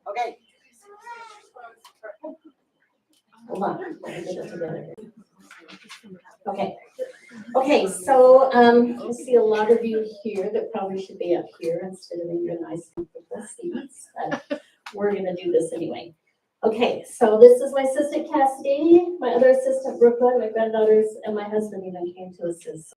Okay. Hold on. Let me get it together. Okay, so I see a lot of you here that probably should be up here instead of in your nice comfortable seats, but we're gonna do this anyway. Okay, so this is my assistant Cassidy, my other assistant Brooklyn, my granddaughters, and my husband even came to assist.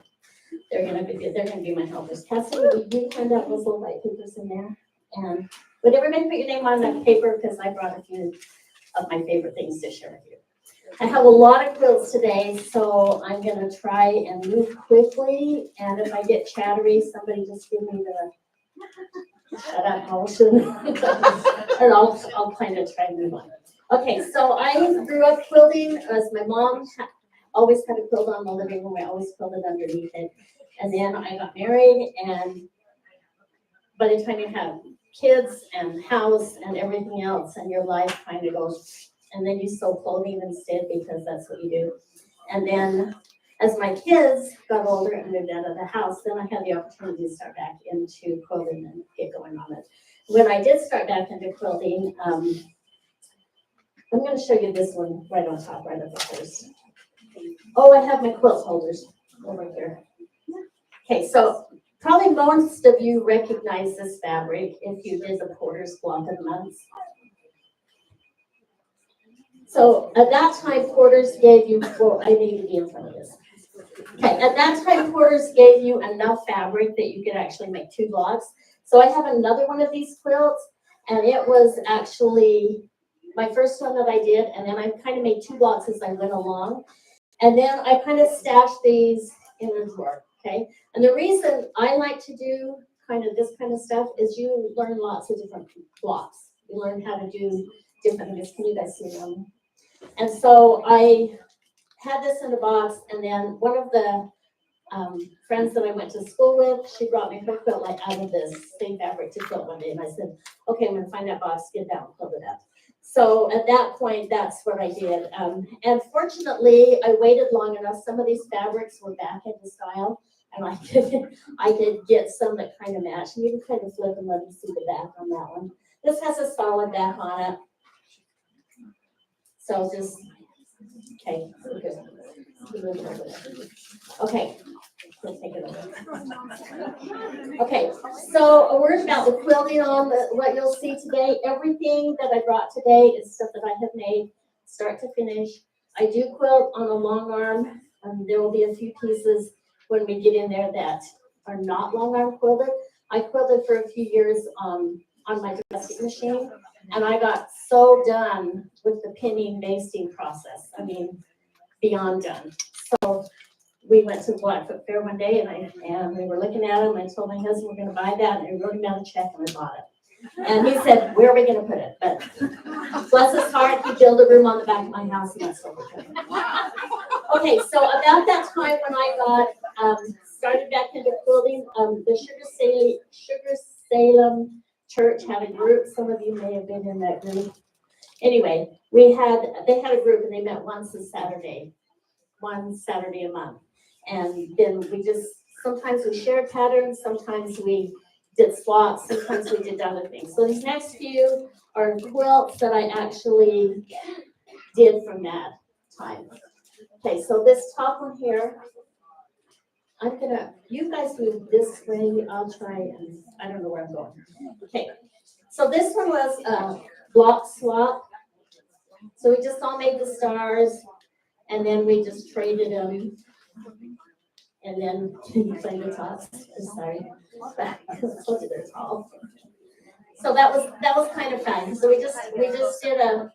They're gonna be my helpers. Cassidy, will you find out those little white papers in there? And would everybody put your name on that paper, because I brought a few of my favorite things to share with you. I have a lot of quilts today, so I'm gonna try and move quickly, and if I get chattery, somebody just give me the shut up motion, and I'll kind of try and move on. Okay, so I grew up quilting, as my mom always had a quilt on the living room, I always quilted underneath it, and then I got married, and by the time you have kids and house and everything else, and your life kind of goes. And then you sew clothing instead because that's what you do. And then as my kids got older and moved out of the house, then I had the opportunity to start back into quilting and get going on it. When I did start back into quilting, I'm going to show you this one right on top, right at the first. Oh, I have my quilt holders over here. Okay, so probably most of you recognize this fabric if you did the Porter's Block of Months. So at that time, Porter's gave you, well, I need to be in front of this. Okay, at that time, Porter's gave you enough fabric that you could actually make 2 blocks. So I have another one of these quilts, and it was actually my first one that I did, and then I kind of made 2 blocks as I went along. And then I kind of stashed these in a drawer, okay? And the reason I like to do kind of this kind of stuff is you learn lots of different blocks. You learn how to do different things. Can you guys see them? And so I had this in a box, and then one of the friends that I went to school with, she brought me her quilt like out of this same fabric to quilt one day, and I said, okay, I'm gonna find that box, get that and quilt it up. So at that point, that's what I did. And fortunately, I waited long enough. Some of these fabrics were back into style, and I could get some that kind of match. And you can kind of flip and let me see the back on that one. This has a solid back on it. So just, okay, okay, let's take it over. Okay, so a word about the quilting on what you'll see today. Everything that I brought today is stuff that I have made, start to finish. I do quilt on a long arm. There will be a few pieces when we get in there that are not long arm quilted. I quilted for a few years on my domestic machine. And I got so done with the pinning basting process. I mean, beyond done. So we went to the Blackfoot Fair one day, and we were looking at them. I told my husband we're going to buy that, and I wrote him down a check, and I bought it. And he said, "Where are we going to put it?" But bless his heart, he built a room on the back of my house, and that's what we're doing. Okay, so about that time when I got started back into quilting, the Sugar Salem Church had a group. Some of you may have been in that group. Anyway, they had a group, and they met one Saturday a month. And then sometimes we shared patterns, sometimes we did swaps, sometimes we did other things. So these next few are quilts that I actually did from that time. Okay, so this top one here, you guys move this way, I'll try, and I don't know where I'm going. Okay, so this one was a block swap. So we just all made the stars, and then we just traded them. And then you play the tops. Sorry, because I told you they're tall. So that was kind of fun. So we just did a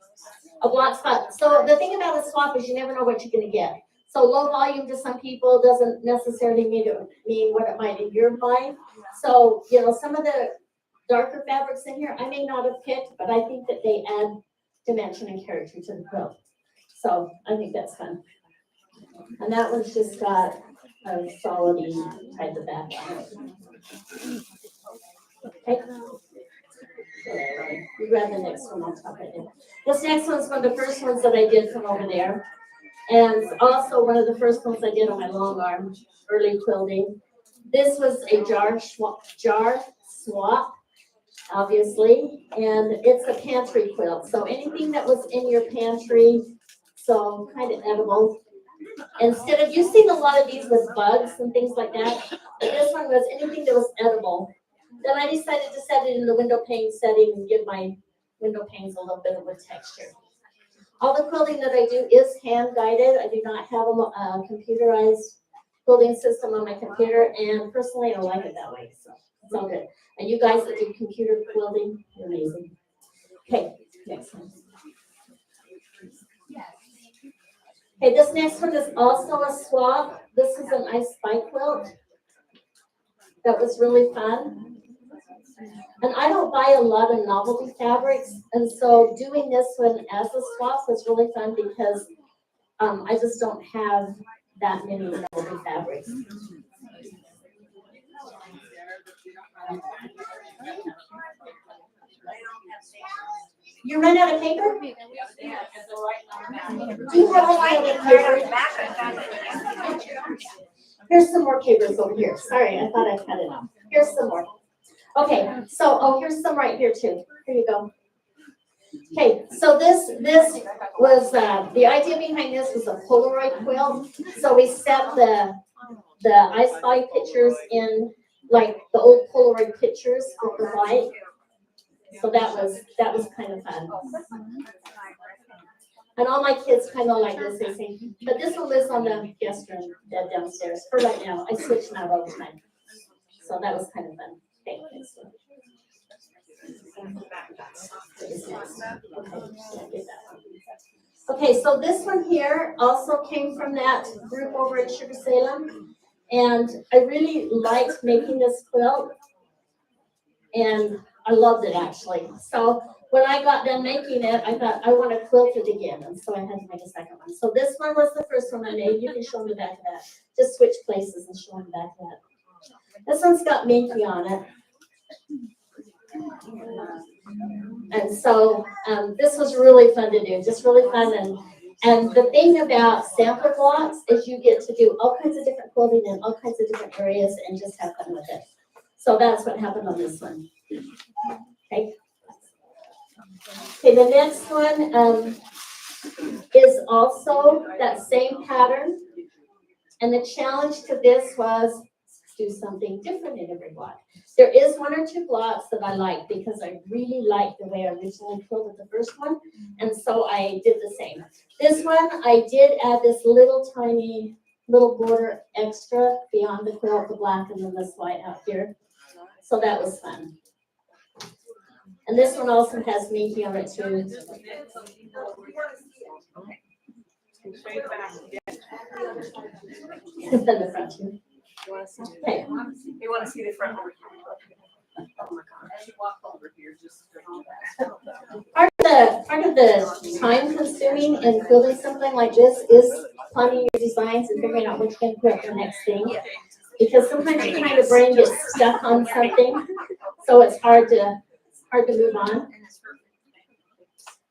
block swap. So the thing about a swap is you never know what you're going to get. So low volume to some people doesn't necessarily mean what it might in your mind. So some of the darker fabrics in here I may not have picked, but I think that they add dimension and character to the quilt. So I think that's fun. And that one's just got a solid type of back on it. Okay. You grab the next one on top of it. This next one's one of the first ones that I did from over there. And also one of the first ones I did on my long arm, early quilting. This was a jar swap. obviously, and it's a pantry quilt. So anything that was in your pantry, so kind of edible. Instead of, you've seen a lot of these with bugs and things like that, but this one was anything that was edible. Then I decided to set it in the window pane setting and give my window panes a little bit of a texture. All the quilting that I do is hand guided. I do not have a computerized quilting system on my computer, and personally I like it that way, so it's all good. And you guys that do computer quilting, you're amazing. Okay, next one. Okay, this next one is also a swap. This is an ice spike quilt. That was really fun. And I don't buy a lot of novelty fabrics, and so doing this one as a swap was really fun because I just don't have that many novelty fabrics. You ran out of paper? Do you have any other paper? Here's some more papers over here. Sorry, I thought I cut it off. Here's some more. Okay, so, oh, here's some right here too. Here you go. Okay, so this was, the idea behind this was a Polaroid quilt. So we set the I Spy pictures in like the old Polaroid pictures with the light. So that was kind of fun. And all my kids kind of like this, they say, but this one lives on the guest room bed downstairs. For right now, I switch them out all the time. So that was kind of fun. Okay, okay, so this one here also came from that group over in Sugar Salem. And I really liked making this quilt. And I loved it actually. So when I got done making it, I thought I want to quilt it again. And so I had to make a second one. So this one was the first one I made. You can show them the back of that. Just switch places and show them the back of that. This one's got Minky on it. And so this was really fun to do, just really fun. And the thing about sampler blocks is you get to do all kinds of different quilting in all kinds of different areas and just have fun with it. So that's what happened on this one. Okay. Okay, the next one is also that same pattern. And the challenge to this was do something different in every block. There is one or two blocks that I like because I really like the way I originally quilted the first one. And so I did the same. This one, I did add this little tiny little border extra beyond the quilt, the black, and then this white out here. So that was fun. And this one also has Minky on it too. Then the front too. Okay. You want to see the front over here? Oh my gosh. Walk over here just Part of the time consuming in quilting something like this is planning your designs and figuring out which one to put the next thing. Because sometimes your kind of brain gets stuck on something, so it's hard to move on.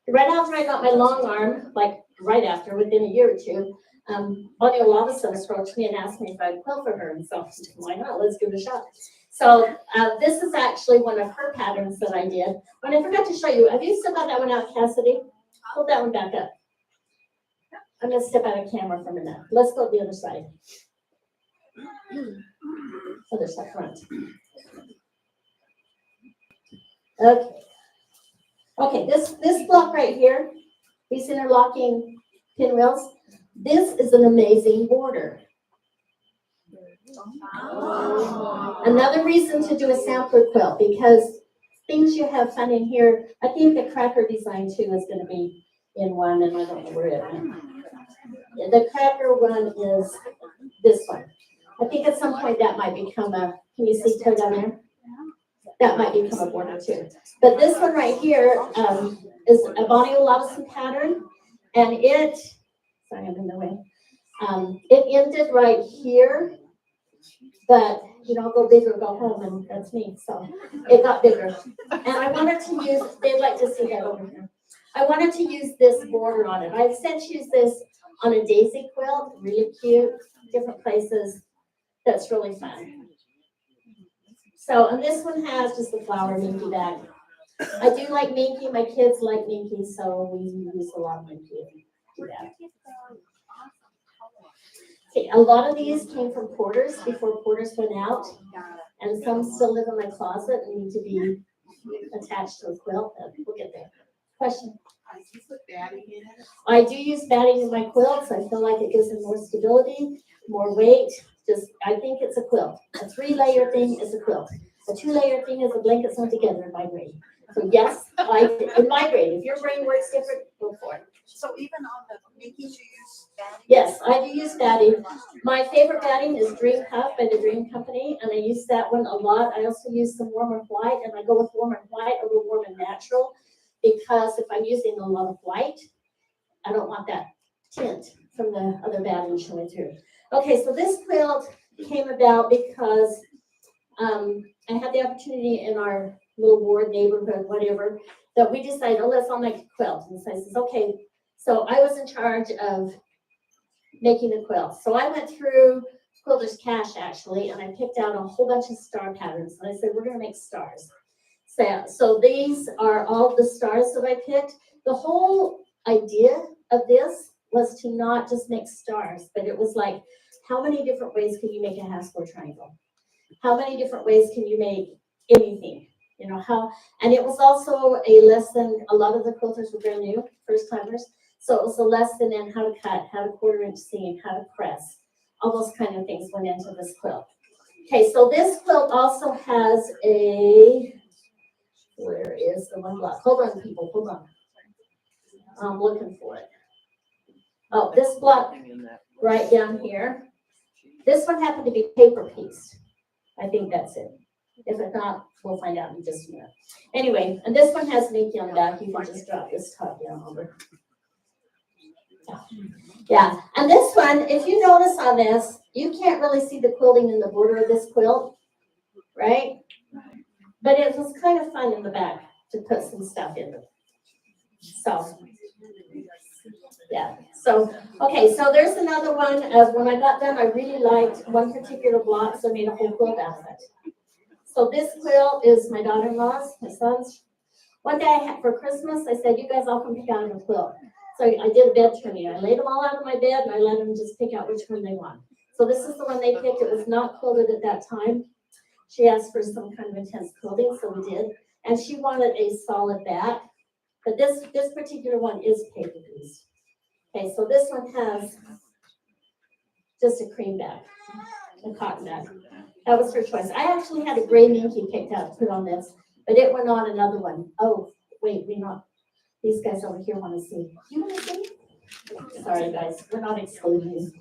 Right after I got my long arm, like right after, within a year or two, Bonnie Olavison approached me and asked me if I'd quilt for her, and so why not? Let's give it a shot. So this is actually one of her patterns that I did. But I forgot to show you. Have you still got that one out, Cassidy? Hold that one back up. I'm going to step out of camera for a minute. Let's go to the other side. Other side front. Okay. Okay, this block right here, these interlocking pinwheels, this is an amazing border. Another reason to do a sampler quilt, because things you have fun in here. I think the cracker design too is going to be in one, and I don't know where it went. The cracker one is this one. I think at some point that might become a, can you see clear down there? That might become a border too. But this one right here is a Bonnie Olavison pattern, and it, sorry I'm in the way, it ended right here, but you know, go big or go home, and that's me, so it got bigger. And I wanted to use, they'd like to see that over here. I wanted to use this border on it. I've since used this on a daisy quilt, really cute, different places. That's really fun. So, and this one has just the flower minky bag. I do like minky, my kids like minky, so we use a lot of minky and do that. Okay, a lot of these came from Porter's before Porter's went out, and some still live in my closet and need to be attached to a quilt, but we'll get there. Question? I do use batting in my quilts. I feel like it gives them more stability, more weight. Just, I think it's a quilt. A 3-layer thing is a quilt. A 2-layer thing is a blanket sewn together in my brain. So yes, in my brain. If your brain works different, go for it. So even on the Mickey's, you use batting? Yes, I do use batting. My favorite batting is Dream Puff by the Dream Company, and I use that one a lot. I also use some Warm and White, and I go with Warm and White over Warm and Natural, because if I'm using a lot of white, I don't want that tint from the other batting showing through. Okay, so this quilt came about because I had the opportunity in our little ward, neighborhood, whatever, that we decided, oh, let's all make a quilt. And so I says, okay. So I was in charge of making the quilt. So I went through Quilter's Cash, actually, and I picked out a whole bunch of star patterns. And I said, we're going to make stars. So these are all the stars that I picked. The whole idea of this was to not just make stars, but it was like, how many different ways can you make a half-square triangle? How many different ways can you make anything? You know, how, and it was also a lesson, a lot of the quilters were brand new, first timers. So it was a lesson in how to cut, how to 1/4 inch seam, how to press. All those kind of things went into this quilt. Okay, so this quilt also has a, where is the one block? Hold on, people, hold on. I'm looking for it. Oh, this block right down here. This one happened to be paper pieced. I think that's it. If it's not, we'll find out in just a minute. Anyway, and this one has Minky on the back. You can just drop this top down over. Yeah, and this one, if you notice on this, you can't really see the quilting in the border of this quilt, right? But it was kind of fun in the back to put some stuff in it. So, yeah. So, okay, so there's another one of when I got done, I really liked one particular block, so I made a whole quilt out of it. So this quilt is my daughter-in-law's, my son's. One day I had, for Christmas, I said, you guys all come pick out a quilt. So I did a bed turning. I laid them all out of my bed and I let them just pick out which one they want. So this is the one they picked. It was not quilted at that time. She asked for some kind of intense quilting, so we did. And she wanted a solid back. But this particular one is paper pieced. Okay, so this one has just a cream back, a cotton back. That was her choice. I actually had a gray Minky picked out to put on this, but it went on another one. Oh, wait, we're not. These guys over here want to see. You want to see? Sorry, guys, we're not excluding you.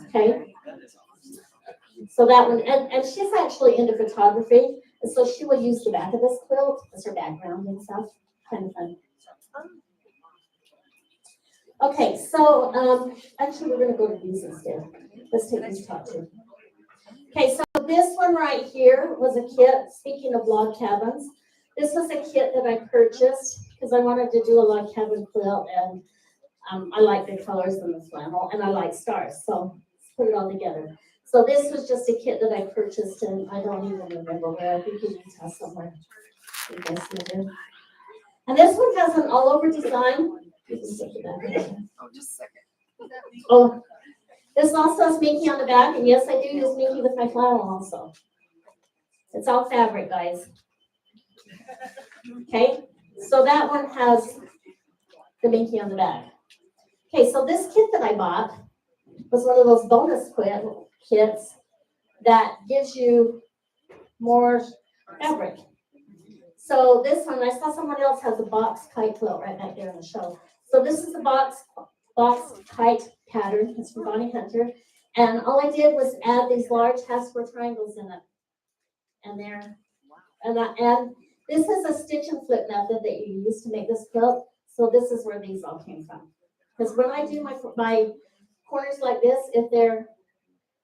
Okay. So that one, and she's actually into photography, and so she will use the back of this quilt as her background and stuff. Kind of fun. Okay, so actually we're going to go to these instead. Let's take these top two. Okay, so this one right here was a kit. Speaking of log cabins, this was a kit that I purchased because I wanted to do a log cabin quilt, and I like the colors and the flannel, and I like stars, so let's put it all together. So this was just a kit that I purchased, and I don't even remember where. I think you can tell somewhere. You guys see it. And this one has an all-over design. You can stick it back. Oh, just a second. Oh, this also has Minky on the back, and yes, I do use Minky with my flannel also. It's all fabric, guys. Okay, so that one has the Minky on the back. Okay, so this kit that I bought was one of those bonus kits that gives you more fabric. So this one, I saw someone else has a box kite quilt right back there on the shelf. So this is the box kite pattern. It's from Bonnie Hunter. And all I did was add these large half-square triangles in it. And there, and this is a stitch and flip method that you use to make this quilt. So this is where these all came from. Because when I do my corners like this, if they're,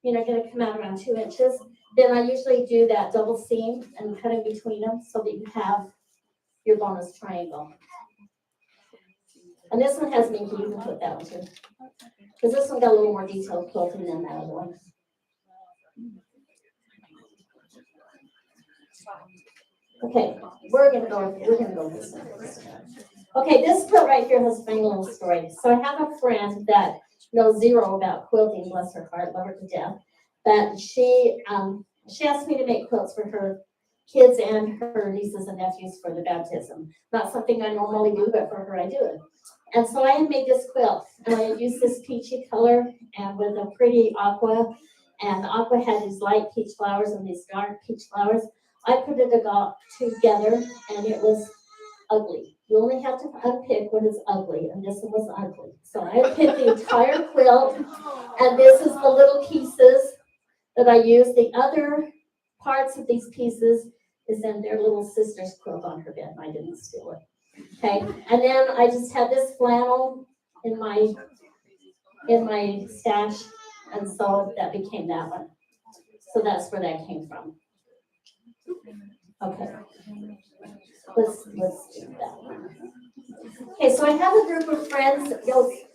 going to come out around 2 inches, then I usually do that double seam and cut in between them so that you have your bonus triangle. And this one has Minky. You can put that one too. Because this one got a little more detailed quilting than that other one. Okay, we're gonna go with this one. Okay, this quilt right here has a funny little story. So I have a friend that knows zero about quilting, bless her heart, love her to death. But she asked me to make quilts for her kids and her nieces and nephews for the baptism. Not something I normally do, but for her I do it. And so I had made this quilt, and I had used this peachy color and with a pretty aqua, and the aqua had these light peach flowers and these dark peach flowers. I put it all together, and it was ugly. You only have to unpick what is ugly, and this one was ugly. So I unpicked the entire quilt, and this is the little pieces that I used. The other parts of these pieces is in their little sister's quilt on her bed, and I didn't steal it. Okay, and then I just had this flannel in my stash, and so that became that one. So that's where that came from. Okay, let's do that one. Okay, so I have a group of friends.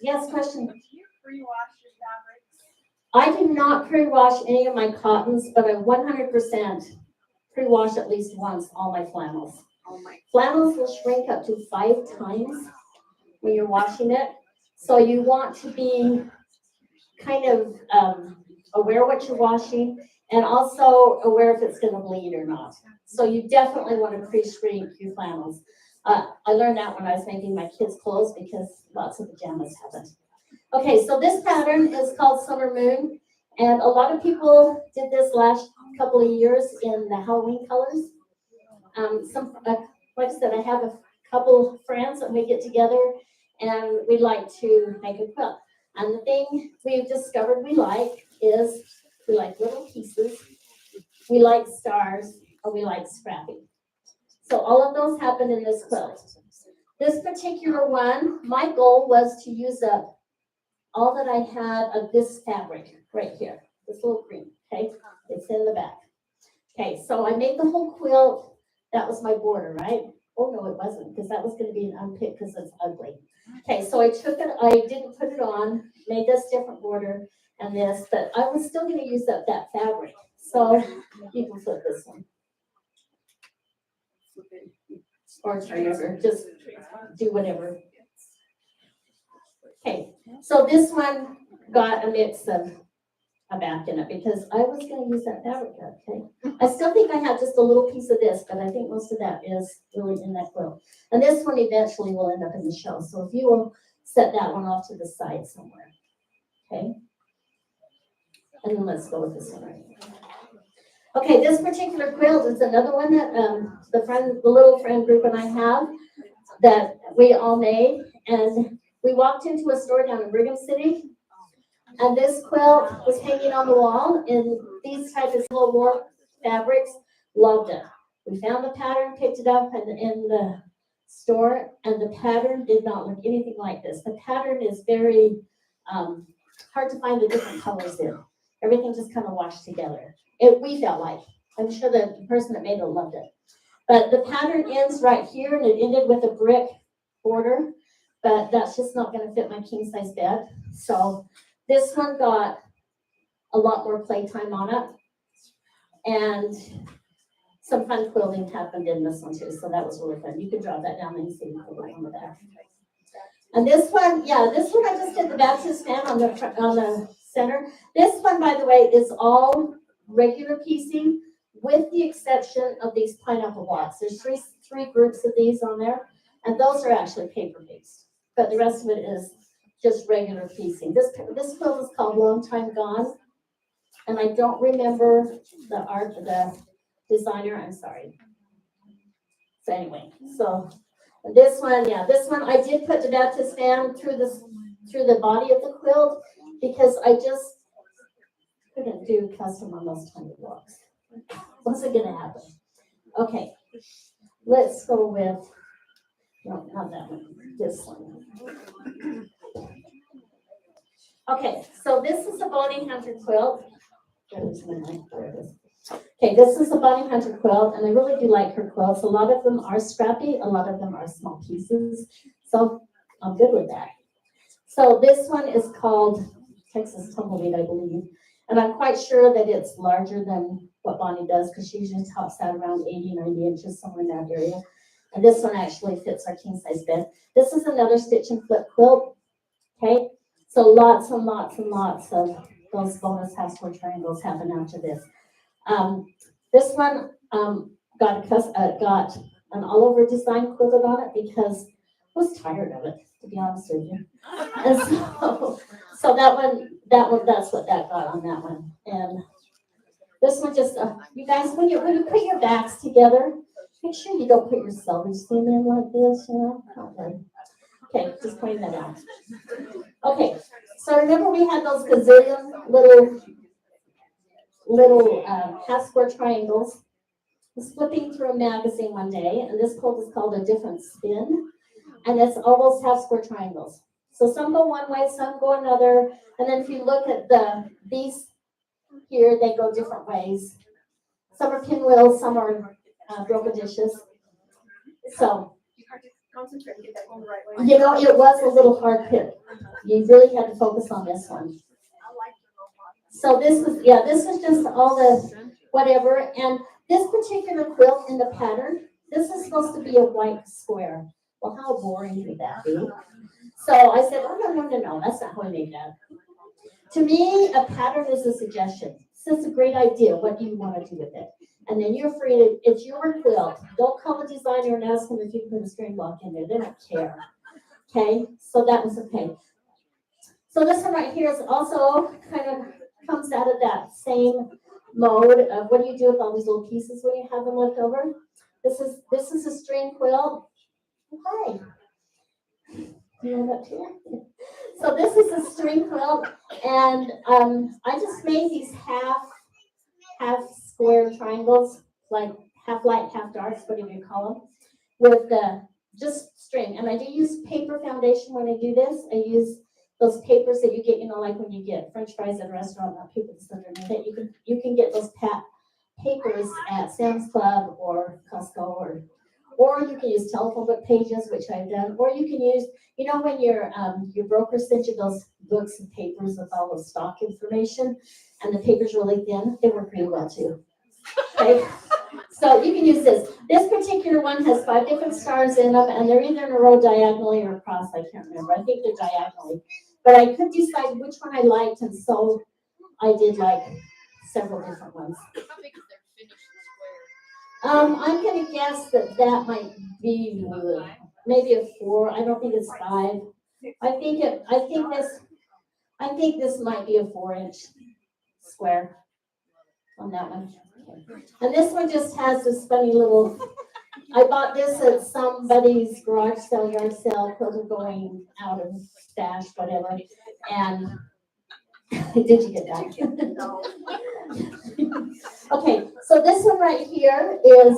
Yes, question. Do you pre-wash your fabrics? I do not pre-wash any of my cottons, but I 100% pre-wash at least once all my flannels. Oh my. Flannels will shrink up to 5 times when you're washing it. So you want to be kind of aware what you're washing and also aware if it's going to bleed or not. So you definitely want to pre-shrink your flannels. I learned that when I was making my kids' clothes because lots of pajamas haven't. Okay, so this pattern is called Summer Moon, and a lot of people did this last couple of years in the Halloween colors. Like I said, I have a couple friends and we get together and we like to make a quilt. And the thing we've discovered we like is we like little pieces, we like stars, or we like scrappy. So all of those happened in this quilt. This particular one, my goal was to use up all that I had of this fabric right here, this little green, okay? It's in the back. Okay, so I made the whole quilt. That was my border, right? Oh, no, it wasn't, because that was going to be an unpick because it's ugly. Okay, so I took it, I didn't put it on, made this different border and this, but I was still going to use up that fabric. So you can flip this one. Or transfer, just do whatever. Okay, so this one got a mix of a back in it because I was going to use that fabric up, okay? I still think I have just a little piece of this, but I think most of that is really in that quilt. And this one eventually will end up in the shell. So if you will set that one off to the side somewhere, okay? And then let's go with this one right here. Okay, this particular quilt is another one that the little friend group and I have that we all made. And we walked into a store down in Brigham City, and this quilt was hanging on the wall in these types of little warm fabrics. Loved it. We found the pattern, picked it up in the store, and the pattern did not look anything like this. The pattern is very hard to find the different colors in. Everything just kind of washed together. We felt like. I'm sure the person that made it loved it. But the pattern ends right here, and it ended with a brick border, but that's just not going to fit my king-size bed. So this one got a lot more playtime on it, and some fun quilting happened in this one too, so that was really fun. You can drop that down and see the on the back. And this one, yeah, this one I just did the Baptist fan on the center. This one, by the way, is all regular piecing, with the exception of these pineapple blocks. There's three groups of these on there, and those are actually paper based, but the rest of it is just regular piecing. This quilt is called Long Time Gone, and I don't remember the designer. I'm sorry. So anyway, so this one, yeah, this one I did put the Baptist fan through the body of the quilt because I just couldn't do custom on those tiny blocks. Wasn't gonna happen. Okay, let's go with no, not that one. This one. Okay, so this is a bounty hunter quilt. Okay, this is a bounty hunter quilt, and I really do like her quilts. A lot of them are scrappy, a lot of them are small pieces, so I'm good with that. So this one is called Texas Tumbleweed, I believe, and I'm quite sure that it's larger than what Bonnie does, because she usually tops out around 80, 90 inches, somewhere in that area. And this one actually fits our king size bed. This is another stitch and flip quilt. Okay, so lots and lots and lots of those bonus half square triangles happen after this. This one got an all over design quilted on it because I was tired of it, to be honest with you. And so that's what that got on that one. And this one just, you guys, when you put your backs together, make sure you don't put your selfies seam in like this, you know. Okay. Okay, just pointing that out. Okay, so remember we had those gazillion little half square triangles. I was flipping through a magazine one day, and this quilt is called A Different Spin, and it's all those half square triangles. So some go one way, some go another, and then if you look at these here, they go different ways. Some are pinwheels, some are broken dishes. So, Concentrate and get that going the right way. you know, it was a little hard pick. You really had to focus on this one. I like your robot. So this was just all the whatever. And this particular quilt in the pattern, this is supposed to be a white square. Well, how boring would that be? So I said, oh, no, that's not how I made that. To me, a pattern is a suggestion. So it's a great idea. What do you want to do with it? And then you're free to, it's your quilt. Don't call the designer and ask them if you can put a string block in there. They don't care. Okay, so that was okay. So this one right here is also kind of comes out of that same mode of what do you do with all these little pieces when you have them left over? This is a string quilt. Hi. You know that too? So this is a string quilt, and I just made these half square triangles, like half light, half dark, whatever you call them, with just string. And I do use paper foundation when I do this. I use those papers that you get, you know, like when you get French fries at a restaurant, that paper that's underneath it. You can get those papers at Sam's Club or Costco, or you can use telephone book pages, which I've done, or you can use, you know, when your broker sends you those books and papers with all the stock information, and the paper's really thin, they work really well too. Okay, so you can use this. This particular one has 5 different stars in them, and they're either in a row diagonally or across. I can't remember. I think they're diagonally, but I couldn't decide which one I liked, and so I did like several different ones. How big is their finished square? I'm gonna guess that might be maybe a 4. I don't think it's 5. I think this might be a 4-inch square on that one. And this one just has this funny little. I bought this at somebody's garage sale, yard sale, quilter going out of stash, whatever. And did you get that? No. Okay, so this one right here is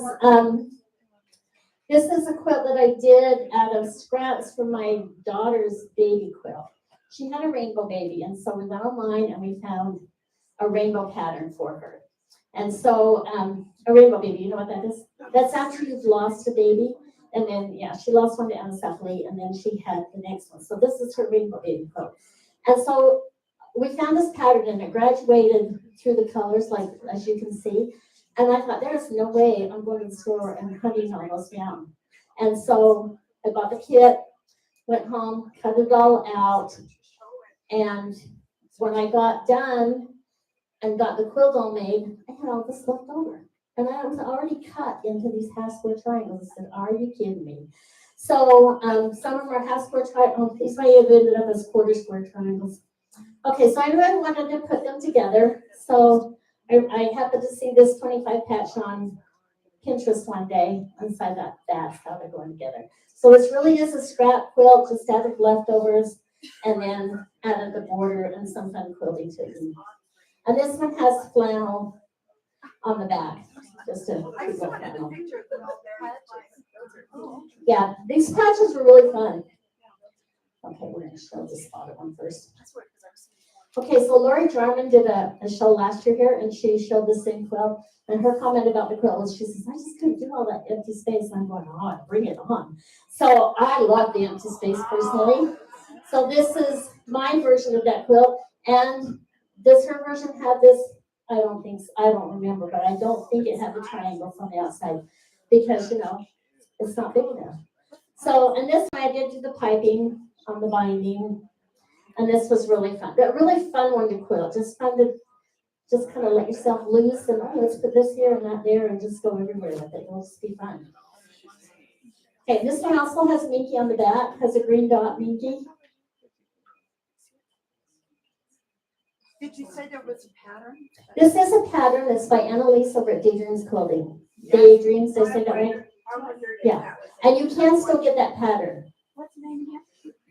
this is a quilt that I did out of scraps from my daughter's baby quilt. She had a rainbow baby, and so we went online and we found a rainbow pattern for her. And so a rainbow baby, you know what that is? That's after you've lost a baby, and then she lost one to anencephaly, and then she had the next one. So this is her rainbow baby quilt. And so we found this pattern, and it graduated through the colors, like as you can see. And I thought, there's no way I'm going to the store and hunting all those down. And so I bought the kit, went home, cut it all out, and when I got done and got the quilt all made, I had all this left over. And I was already cut into these half square triangles. I said, are you kidding me? So some of them are half square triangles. These might have ended up as quarter square triangles. Okay, so I knew I wanted to put them together. So I happened to see this 25 patch on Pinterest one day, and so I thought that's how they're going together. So this really is a scrap quilt, just out of leftovers, and then added the border and some fun quilting to it. And this one has flannel on the back, just to I keep saw it it in the flannel. picture. Yeah, these patches were really fun. Okay, we're going to show the spotted one first. Okay, so Lori Jarman did a show last year here, and she showed the same quilt. And her comment about the quilt was, she says, I just couldn't do all that empty space. And I'm going, oh, bring it on. So I love the empty space personally. So this is my version of that quilt. And does her version have this I don't think, I don't remember, but I don't think it had the triangles on the outside because, it's not big enough. So, and this one I did do the piping on the binding, and this was really fun. A really fun one to quilt, just fun to just kind of let yourself loose and, oh, let's put this here and that there and just go everywhere with it. It'll just be fun. Okay, this one also has Minky on the back, has a green dot Minky. Did you say there was a pattern? This is a pattern that's by Annalise over at Daydreams Clothing. Daydreams, did I say that right? I wondered if Yeah. that was. And you can still get that pattern. What's the name again?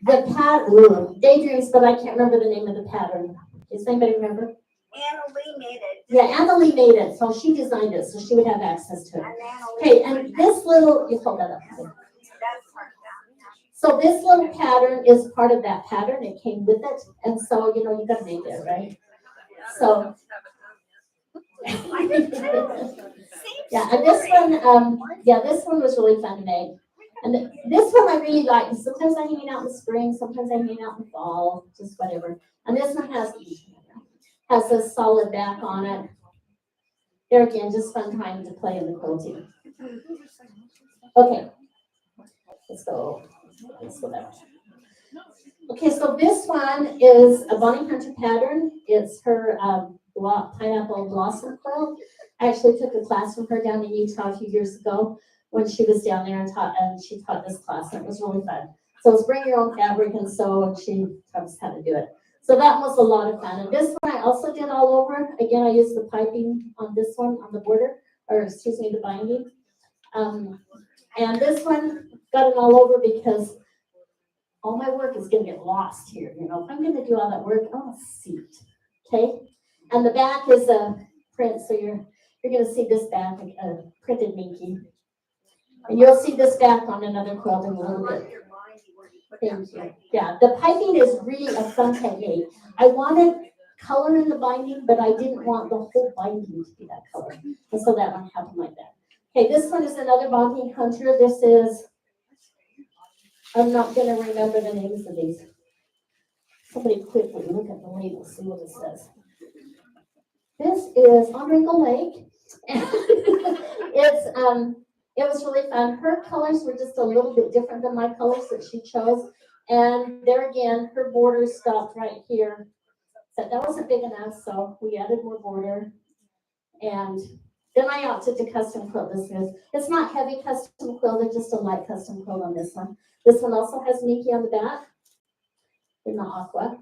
The Daydreams, but I can't remember the name of the pattern. Does anybody remember? Anna Lee made it. Yeah, Anna Lee made it, so she designed it, so she would have access to it. And Anna Lee. Okay, and this little, you hold that up. That's part of that. So this little pattern is part of that pattern. It came with it, and so you got to make it, right? So. Yeah, and this one was really fun to make. And this one I really like. Sometimes I hang it out in the spring, sometimes I hang it out in the fall, just whatever. And this one has a solid back on it. There again, just fun time to play in the quilting. Okay, let's go that way. Okay, so this one is a Bonnie Hunter pattern. It's her pineapple blossom quilt. I actually took a class from her down in Utah a few years ago when she was down there and she taught this class, and it was really fun. So it's bring your own fabric and sew, and she taught us how to do it. So that was a lot of fun. And this one I also did all over. Again, I used the piping on this one on the border, the binding. And this one got it all over because all my work is going to get lost here. If I'm going to do all that work, I'll see it. Okay? And the back is a print, so you're going to see this back, a printed Minky. And you'll see this back on another quilt in a little bit. Thank you. Yeah, the piping is really a fun technique. I wanted color in the binding, but I didn't want the whole binding to be that color. And so that one happened like that. Okay, this one is another Bonnie Hunter. This is, I'm not going to remember the names of these. Somebody quickly look at the label, see what it says. This is on Wrinkle Lake. It was really fun. Her colors were just a little bit different than my colors that she chose. And there again, her border stopped right here. So that wasn't big enough, so we added more border. And then I opted to custom quilt this is. It's not heavy custom quilt, it's just a light custom quilt on this one. This one also has Minky on the back in the aqua.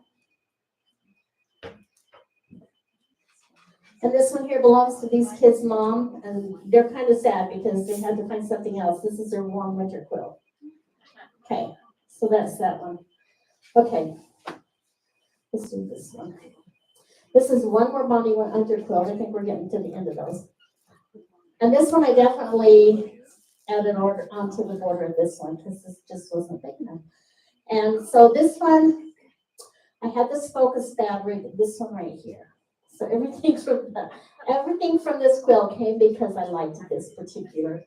And this one here belongs to these kids' mom, and they're kind of sad because they had to find something else. This is their warm winter quilt. Okay, so that's that one. Okay, let's do this one. This is one more Bonnie Hunter quilt. I think we're getting to the end of those. And this one I definitely added onto the border of this one because this just wasn't big enough. And so this one, I had this focus fabric, this one right here. So everything from this quilt came because I liked this particular.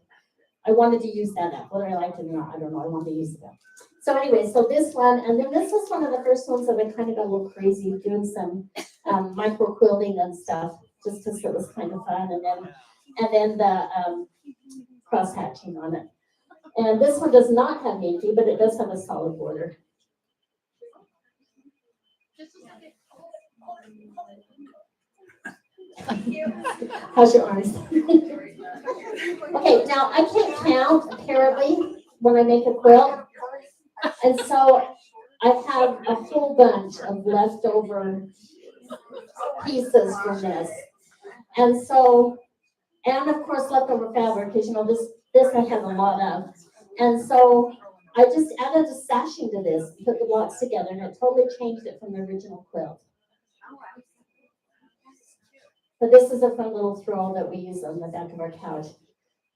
I wanted to use that up. Whether I liked it or not, I don't know. I wanted to use it up. So anyway, so this one, and then this was one of the first ones that I kind of got a little crazy doing some micro quilting and stuff, just because it was kind of fun. And then the cross hatching on it. And this one does not have Minky, but it does have a solid border. How's your arms? Okay, now I can't count apparently when I make a quilt. And so I have a whole bunch of leftover pieces from this. And so, and of course leftover fabric, because this I have a lot of. And so I just added a sashing to this, put the blocks together, and it totally changed it from the original quilt. But this is a fun little throw that we use on the back of our couch.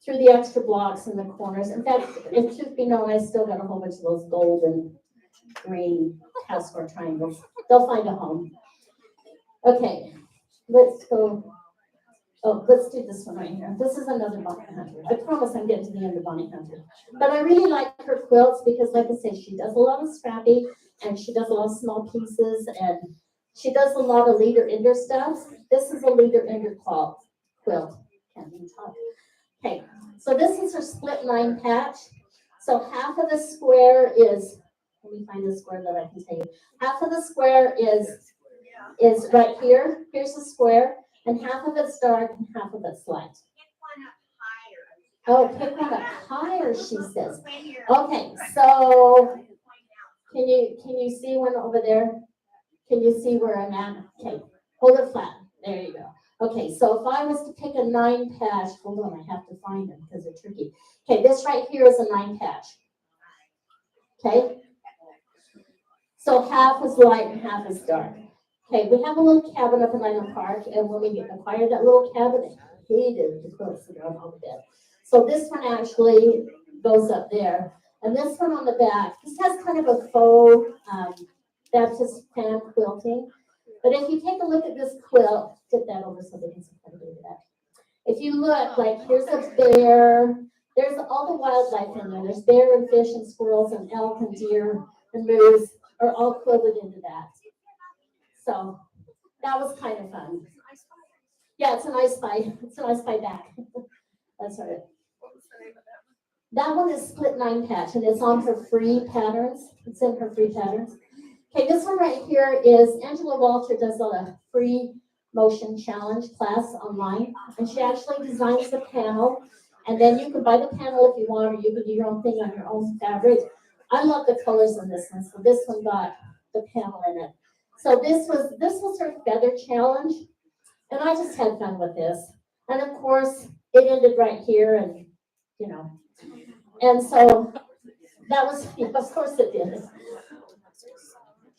Through the extra blocks in the corners. In fact, it should be known I still got a whole bunch of those gold and green housework triangles. They'll find a home. Okay, let's go. Oh, let's do this one right here. This is another Bonnie Hunter. I promise I'm getting to the end of Bonnie Hunter. But I really like her quilts because, like I said, she does a lot of scrappy and she does a lot of small pieces. And She does a lot of leader ender stuff. This is a leader ender quilt. Can't even talk. Okay, so this is her split 9 patch. So half of the square is, let me find the square that I can tell you. Half of the square is right here. Here's the square, and half of it's dark and half of it's light. Oh, pick one up higher, she says. Okay, so can you see one over there? Can you see where I'm at? Okay, hold it flat. There you go. Okay, so if I was to pick a 9 patch, hold on, I have to find them because they're tricky. Okay, this right here is a 9 patch. Okay, so half is light and half is dark. Okay, we have a little cabin up in Island Park, and when we acquired that little cabin, I hated the quilts that are on the bed. So this one actually goes up there, and this one on the back, this has kind of a faux Baptist fan quilting. But if you take a look at this quilt, get that over so they can see quite a bit of that. If you look, like here's a bear, there's all the wildlife in there. There's bear and fish and squirrels and elk and deer and moose are all quilted into that. So that was kind of fun. Yeah, it's an I Spy. It's an I Spy back. That's right. That one is split 9 patch, and it's on her free patterns. It's in her free patterns. Okay, this one right here is Angela Walter does a free motion challenge class online, and she actually designs the panel, and then you can buy the panel if you want, or you can do your own thing on your own fabric. I love the colors in this one, so this one got the panel in it. So this was her feather challenge, and I just had fun with this. And of course, it ended right here, and you know, and so that was, yeah, of course it did.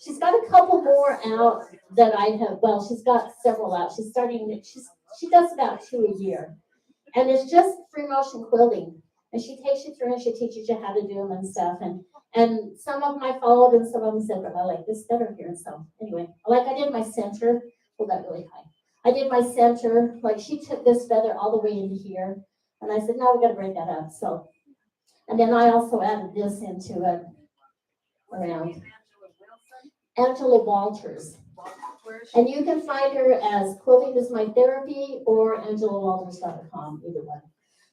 She's got a couple more out that I have, well, she's got several out. She's starting, she does about 2 a year. And it's just free motion quilting. And she takes you through and she teaches you how to do them and stuff. And some of them I followed and some of them said, but I like this better here. And so anyway, like I did my center, hold that really high. I did my center, like she took this feather all the way into here. And I said, no, we gotta break that up. So, and then I also added this into it around. Angela Walters. And you can find her as Quilting is My Therapy or angelawalters.com, either one.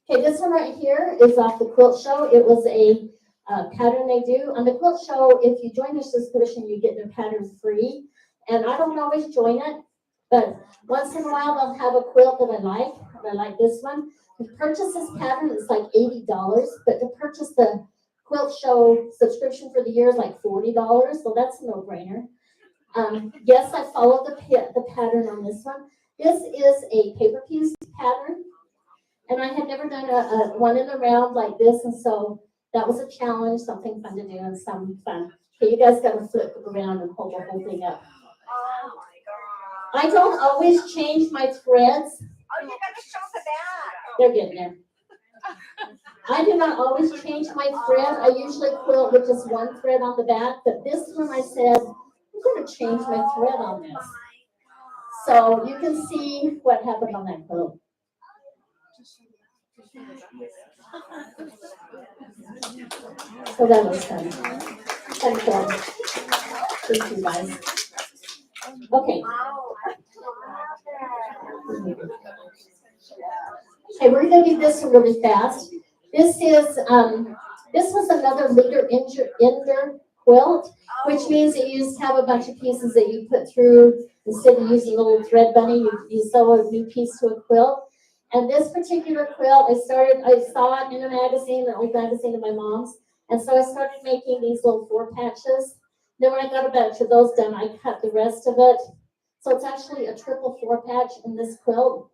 Okay, this one right here is off the quilt show. It was a pattern they do. On the quilt show, if you join their subscription, you get their pattern free. And I don't always join it, but once in a while they'll have a quilt that I like. And I like this one. To purchase this pattern, it's like $80, but to purchase the quilt show subscription for the year is like $40, so that's a no-brainer. Yes, I followed the pattern on this one. This is a paper piece pattern, and I had never done a one in a round like this, and so that was a challenge, something fun to do, and some fun. Okay, you guys got to flip it around and hold the whole thing up. Oh my God. I don't always change my threads. Oh, you gotta show the back. They're getting there. I do not always change my thread. I usually quilt with just one thread on the back, but this one I said, I'm going to change my thread on this. So you can see what happened on that quilt. So that was fun. Fun fun. Thank you guys. Okay. Okay, we're going to do this one really fast. This was another leader ender quilt, which means that you just have a bunch of pieces that you put through instead of using a little thread bunny. You sew a new piece to a quilt. And this particular quilt, I saw it in a magazine, an old magazine of my mom's, and so I started making these little 4 patches. Then when I got a batch of those done, I cut the rest of it. So it's actually a triple 4 patch in this quilt.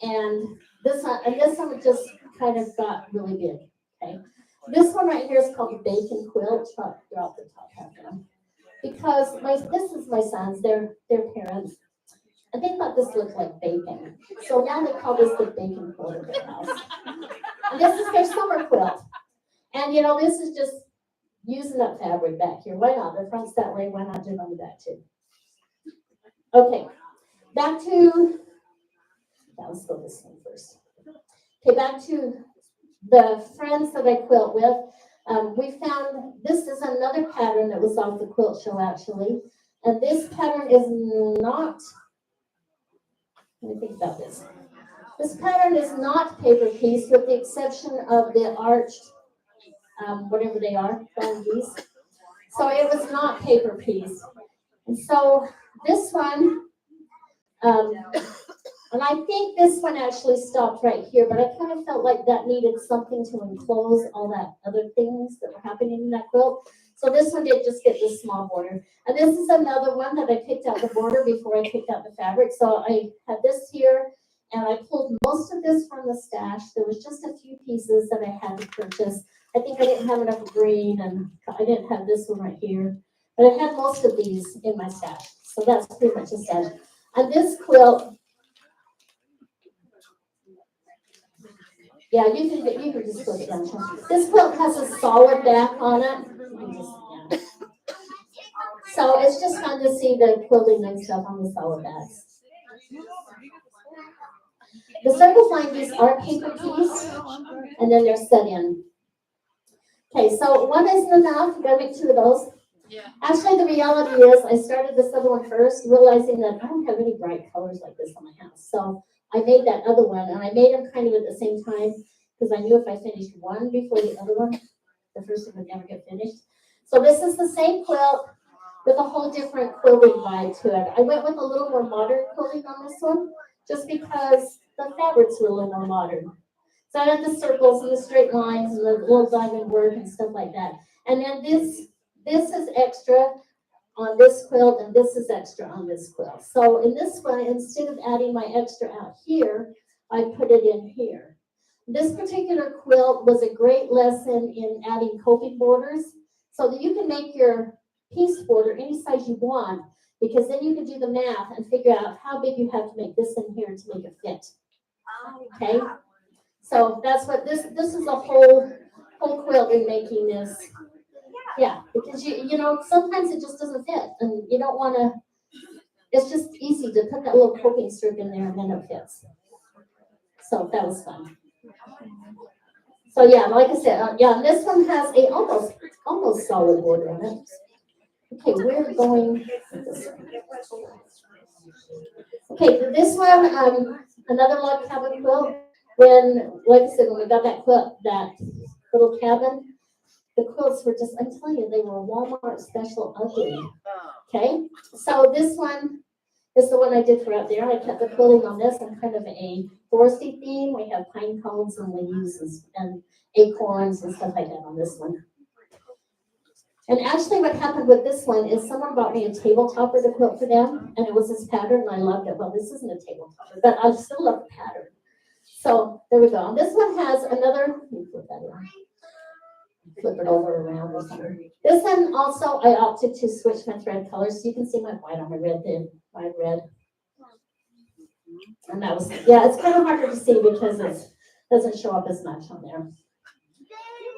And this one just kind of got really big. Okay, this one right here is called the bacon quilt. Drop the top half down because this is my sons. Their parents, and they thought this looked like bacon, so now they call this the bacon quilt of their house. And this is their summer quilt. And you know, this is just using up fabric back here. Why not? The front's that way. Why not do it on the back too? Okay, back to. Let's go this one first. Okay, back to the friends that I quilt with. We found this is another pattern that was off the quilt show actually. And this pattern is not, let me think about this. This pattern is not paper piece with the exception of the arched, whatever they are, bamboos. So it was not paper piece. And so this one, and I think this one actually stopped right here, but I kind of felt like that needed something to enclose all that other things that were happening in that quilt. So this one did just get this small border. And this is another one that I picked out the border before I picked out the fabric. So I had this here, and I pulled most of this from the stash. There was just a few pieces that I had to purchase. I think I didn't have enough green, and I didn't have this one right here. But I had most of these in my stash. So that's pretty much a stash. And this quilt, yeah, you can just flip it down. This quilt has a solid back on it. You can just, yeah. So it's just fun to see the quilting and stuff on the solid backs. The circle bindings are paper piece, and then they're set in. Okay, so one isn't enough. You gotta make two of those. Yeah. Actually, the reality is, I started this other one first, realizing that I don't have any bright colors like this on my house. So I made that other one, and I made them kind of at the same time because I knew if I finished one before the other one, the first one would never get finished. So this is the same quilt with a whole different quilting vibe to it. I went with a little more modern quilting on this one, just because the fabrics were a little more modern. So I had the circles and the straight lines and the little diamond work and stuff like that. And then this is extra on this quilt, and this is extra on this quilt. So in this one, instead of adding my extra out here, I put it in here. This particular quilt was a great lesson in adding coping borders so that you can make your piece border any size you want, because then you can do the math and figure out how big you have to make this in here to make it fit. Okay? So that's what this is a whole quilt in making this. Yeah, because you know, sometimes it just doesn't fit, and you don't want to, it's just easy to put that little coping strip in there and then it fits. So that was fun. So yeah, like I said, yeah, this one has a almost solid border in it. Okay, we're going. Okay, this one, another log cabin quilt. When, like I said, when we got that quilt, that little cabin, the quilts were just, I'm telling you, they were Walmart special ugly. Okay, so this one is the one I did for out there. I kept the quilting on this and kind of a foresty theme. We have pine cones and leaves and acorns and stuff like that on this one. And actually what happened with this one is someone bought me a table topper to quilt for them, and it was this pattern, and I loved it. Well, this isn't a table topper, but I still love the pattern. So there we go. And this one has another, let me flip that around. Flip it over around or something. This one also, I opted to switch my thread colors. So you can see my white on my red, then my red. And that was, yeah, it's kind of harder to see because it doesn't show up as much on there.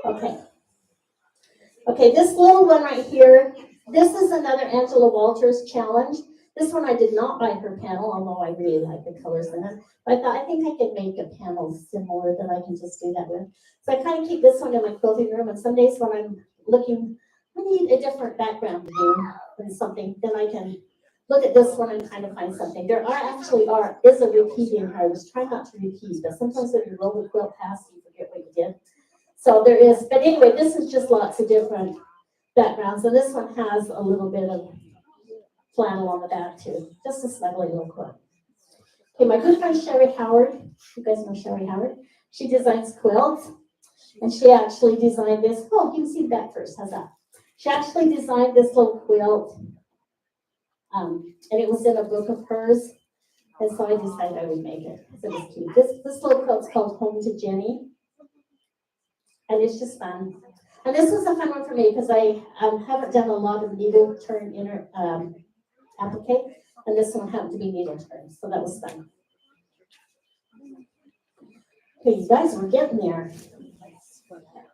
Okay. Okay, this little one right here, this is another Angela Walters challenge. This one I did not buy her panel, although I really like the colors in it. But I thought, I think I could make a panel similar that I can just do that with. So I kind of keep this one in my quilting room, and some days when I'm looking, I need a different background to do than something, then I can look at this one and kind of find something. There is a repeat in here. I was trying not to repeat, but sometimes when you roll the quilt past, you forget what you did. So there is, but anyway, this is just lots of different backgrounds, and this one has a little bit of flannel on the back too, just a snuggly little quilt. Okay, my good friend Sherry Howard, you guys know Sherry Howard, she designs quilts, and she actually designed this. Oh, you can see the back first, how's that? She actually designed this little quilt, and it was in a book of hers, and so I decided I would make it, because it was cute. This little quilt's called Home to Jenny. And it's just fun. And this was a fun one for me because I haven't done a lot of needle turn applique, and this one happened to be needle turn, so that was fun. Okay, you guys, we're getting there.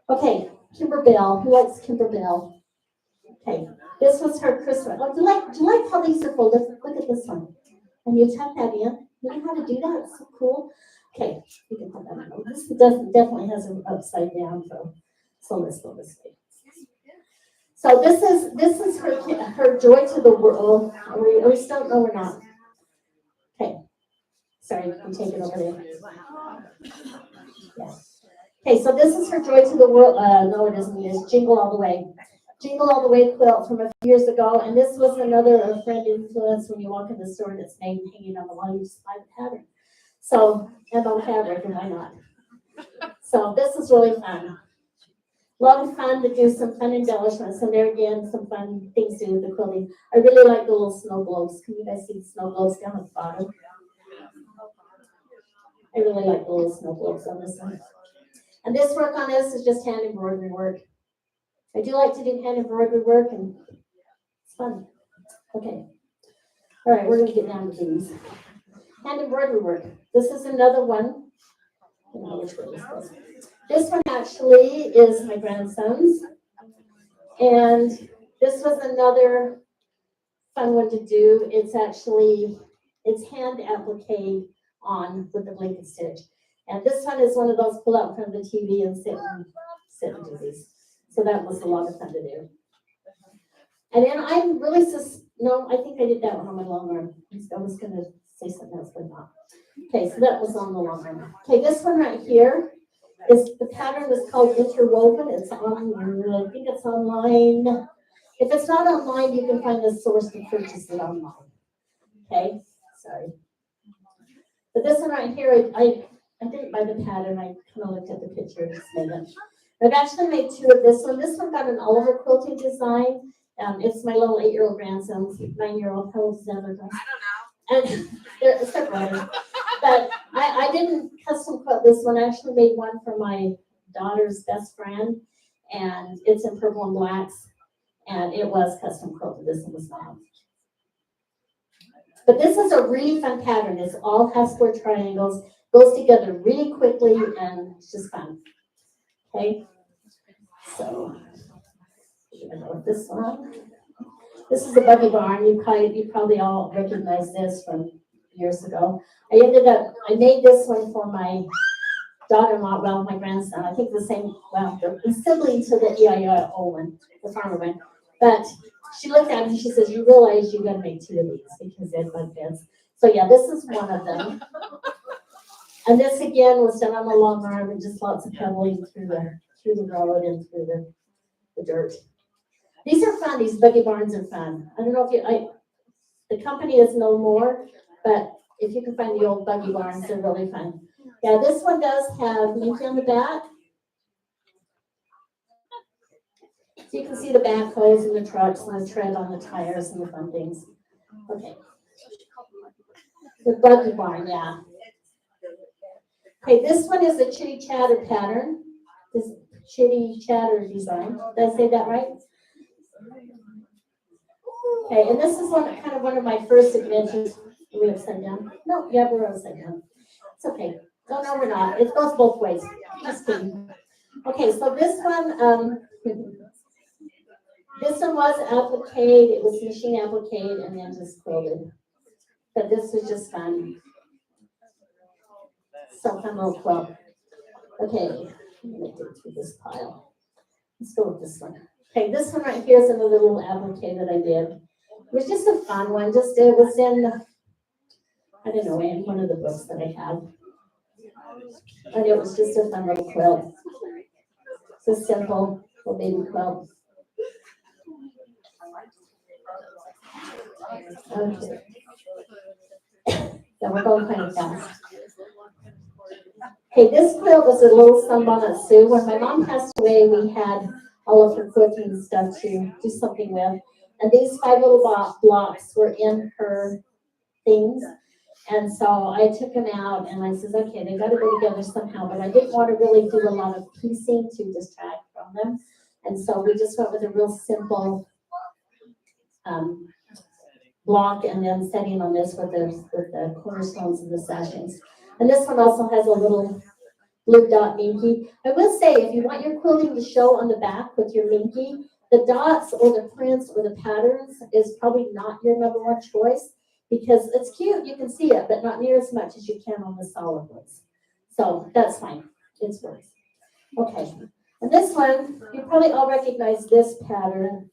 Okay, Kimber Bell. Who likes Kimber Bell? Okay, this was her Christmas. Oh, do you like how these are folded? Look at this one. And you tuck that in. You know how to do that? It's so cool. Okay, you can put that on. This definitely has an upside down, so let's go this way. So this is her joy to the world. Are we still? No, we're not. Okay. Sorry, you can take it over there. Yeah. Okay, so this is her joy to the world. No, it isn't. It's Jingle All the Way. Jingle All the Way quilt from a few years ago, and this was another friend influence. When you walk in the store and it's name hanging on the wall, you just buy the pattern. So, and on fabric, and why not? So this is really fun. A lot of fun to do some fun embellishments, and there again, some fun things to do with the quilting. I really like the little snow globes. Can you guys see the snow globes down at the bottom? I really like the little snow globes on this one. And this work on this is just hand embroidery work. I do like to do hand embroidery work, and it's fun. Okay. All right, we're going to get down to these. Hand embroidery work. This is another one. I don't know which way this goes. This one actually is my grandson's. And this was another fun one to do. It's hand applique on with the blanket stitch. And this one is one of those pull out in front of the TV and sit and do these. So that was a lot of fun to do. And then I'm really, no, I think I did that one on my long arm. I was going to say something else, but not. Okay, so that was on the long arm. Okay, this one right here is, the pattern is called Interwoven. It's on, I think it's online. If it's not online, you can find the source to purchase it online. Okay, sorry. But this one right here, I didn't buy the pattern. I kind of looked at the picture and just made it. I've actually made two of this one. This one got an Oliver quilting design. It's my little 8-year-old grandson's 9-year-old. How old is the other guy? I don't know. And they're separated. But I didn't custom quilt this one. I actually made one for my daughter's best friend. And it's in purple and blacks. And it was custom quilted. This one was not. But this is a really fun pattern. It's all half square triangles. Goes together really quickly and it's just fun. Okay. So, we're gonna go with this one. This is a buggy barn. You probably all recognize this from years ago. I made this one for my daughter-in-law, well, my grandson. I think the same, well, the sibling to the EIO one, the farmer one. But she looked at me and she says, you realize you got to make two of these because they're bug beds. So yeah, this is one of them. And this again was done on the long arm and just lots of pedaling through the road and through the dirt. These are fun. These buggy barns are fun. I don't know if the company is no more, but if you can find the old buggy barns, they're really fun. Yeah, this one does have Minky on the back. So you can see the backhoes and the trucks and the tread on the tires and the fun things. Okay. The buggy barn, yeah. Okay, this one is a chitty chatter pattern. This chitty chatter design. Did I say that right? Okay, and this is one of my first adventures. Are we upside down? No, yeah, we're upside down. It's okay. No, we're not. It goes both ways. Just kidding. Okay, so this one was applique. It was machine applique and then just quilted. But this was just fun. So fun little quilt. Okay, I'm gonna dig through this pile. Let's go with this one. Okay, this one right here is another little applique that I did. It was just a fun one. It was in, I don't know, in one of the books that I had. And it was just a fun little quilt. It's a simple little baby quilt. Okay. Yeah, we're going kind of fast. Okay, this quilt was a little sunbonnet Sue. When my mom passed away, we had all of her quilting stuff to do something with. And these 5 little blocks were in her things. And so I took them out and I said, okay, they got to go together somehow. But I didn't want to really do a lot of piecing to distract from them. And so we just went with a real simple block and then setting on this with the cornerstones and the sashings. And this one also has a little blue dot minky. I will say, if you want your quilting to show on the back with your minky, the dots or the prints or the patterns is probably not your #1 choice because it's cute, you can see it, but not near as much as you can on the solid ones. So that's fine, it's works. Okay, and this one, You probably all recognize this pattern.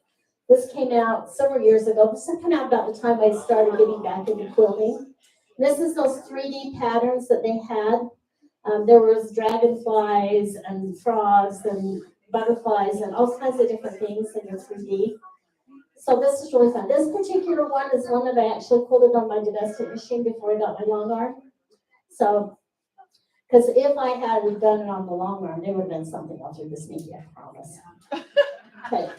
This came out several years ago. This came out about the time I started getting back into quilting. This is those 3D patterns that they had. There was dragonflies and frogs and butterflies and all kinds of different things in your 3D. So this is really fun. This particular one is one that I actually quilted on my domestic machine before I got my long arm. So, because if I had done it on the long arm, there would have been something else with this sneaky, I promise. Okay.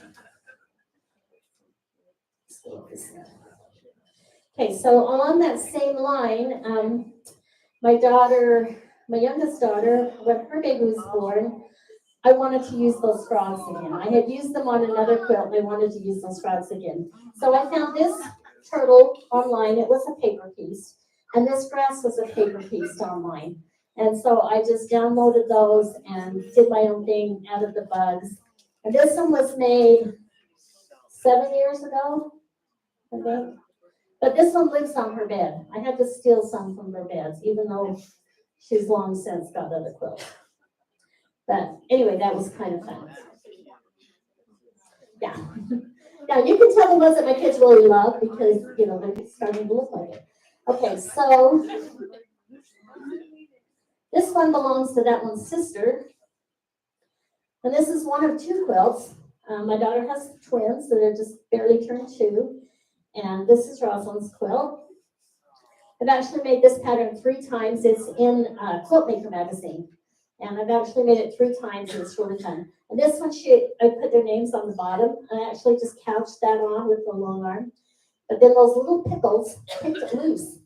Okay, so along that same line, my youngest daughter, when her baby was born, I wanted to use those frogs again. I had used them on another quilt and I wanted to use those frogs again. So I found this turtle online. It was a paper piece. And this grass was a paper piece online. And so I just downloaded those and did my own thing, added the bugs. And this one was made 7 years ago, I think. But this one lives on her bed. I had to steal some from her beds, even though she's long since got other quilts. But anyway, that was kind of fun. Yeah. Now you can tell the ones that my kids really love because, you know, they're starting to look like it. Okay, so this one belongs to that one's sister. And this is one of two quilts. My daughter has twins, so they're just barely turned 2. And this is Rosalind's quilt. I've actually made this pattern 3 times. It's in Quilt Maker magazine. And I've actually made it 3 times, and it's really fun. And this one, I put their names on the bottom. I actually just couched that on with the long arm. But then those little pickles picked it loose.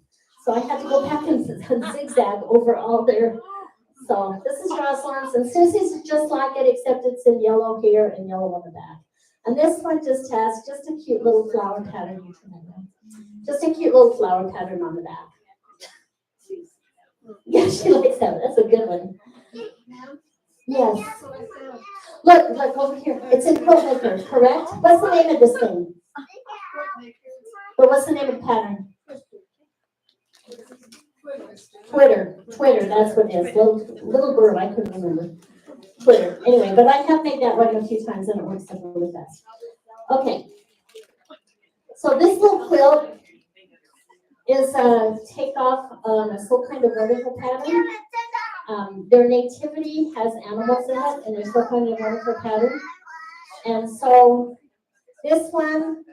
So I had to go back and zigzag over all their. So this is Rosalind's, and Susie's just like it, except it's in yellow here and yellow on the back. And this one just has just a cute little flower pattern. Just a cute little flower pattern on the back. Yeah, she likes that. That's a good one. Yes. Look over here. It's in Quilt Maker, correct? What's the name of this thing? But what's the name of the pattern? Twitter, that's what it is. Little bird, I couldn't remember. Twitter. Anyway, but I have made that one a few times and it works really fast. Okay. So this little quilt is a takeoff on a Soul Kind of Wonderful pattern. Their nativity has animals in it, and there's Soul Kind of Wonderful pattern. And so this one,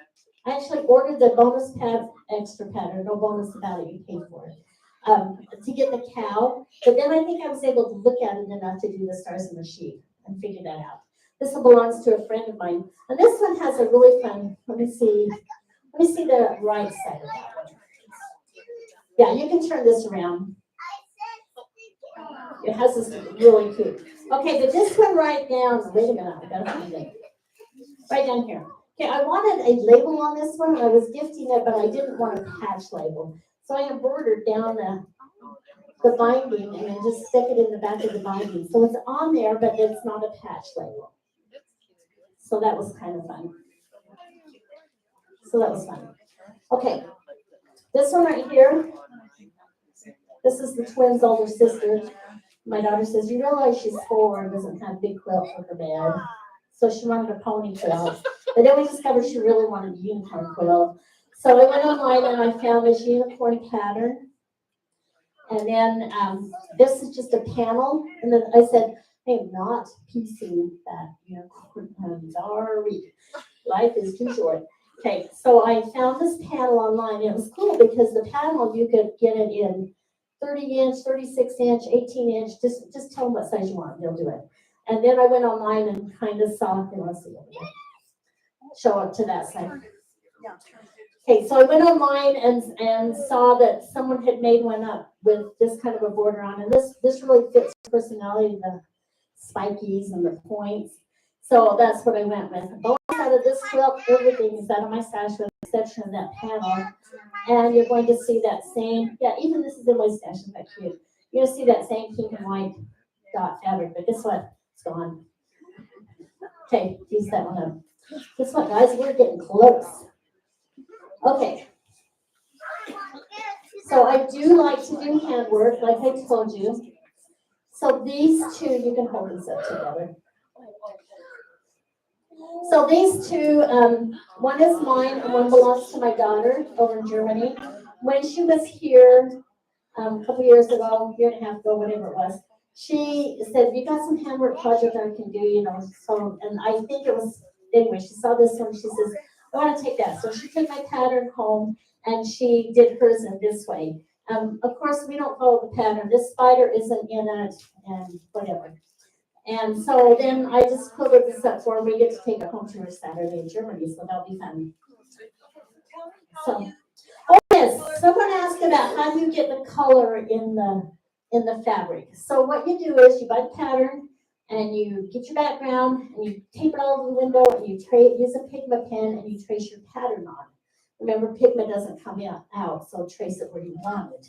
I actually ordered the bonus extra pattern, no bonus about it, you paid for it, to get the cow. But then I think I was able to look at it enough to do the stars and the sheep and figure that out. This one belongs to a friend of mine. And this one has a really fun, let me see the right side of that one. Yeah, you can turn this around. It has this really cute. Okay, but this one right down, wait a minute, I gotta find it. Right down here. Okay, I wanted a label on this one. I was gifting it, but I didn't want a patch label. So I embroidered down the binding and then just stick it in the back of the binding. So it's on there, but it's not a patch label. So that was kind of fun. Okay, this one right here, this is the twins' older sister. My daughter says, you realize she's 4 and doesn't have a big quilt for her bed. So she wanted a pony quilt. But then we discovered she really wanted a unicorn quilt. So I went online and I found this unicorn pattern. And then this is just a panel. And then I said, I am not piecing that unicorn. I'm sorry. Life is too short. Okay, so I found this panel online. It was cool because the panel, you could get it in 30-inch, 36-inch, 18-inch. Just tell them what size you want. They'll do it. And then I went online and kind of saw, let's see, show up to that side. Okay, so I went online and saw that someone had made one up with this kind of a border on. And this really fits the personality, the spikies and the points. So that's what I went with. Both out of this quilt, everything is out of my stash with the exception of that panel. And you're going to see that same, even this is in my stash, isn't that cute? You're going to see that same pink and white dot fabric, but guess what? It's gone. Okay, use that one up. Guess what, guys? We're getting close. Okay. So I do like to do handwork, like I told you. So these two, you can hold these up together. So these two, one is mine and one belongs to my daughter over in Germany. When she was here a couple years ago, year and a half ago, whatever it was, she said, "You got some handwork project I can do, you know." So, and I think it was anyway. She saw this one. She says, "I want to take that." So she took my pattern home and she did hers in this way. Of course, we don't follow the pattern. This spider isn't in it, and whatever. And so then I just quilted this up for her. We get to take it home to her Saturday in Germany, so that'll be fun. So, oh yes, someone asked about how do you get the color in the fabric. So what you do is you buy the pattern and you get your background and you tape it all over the window and you use a pigment pen and you trace your pattern on. Remember, pigment doesn't come out, so trace it where you want it.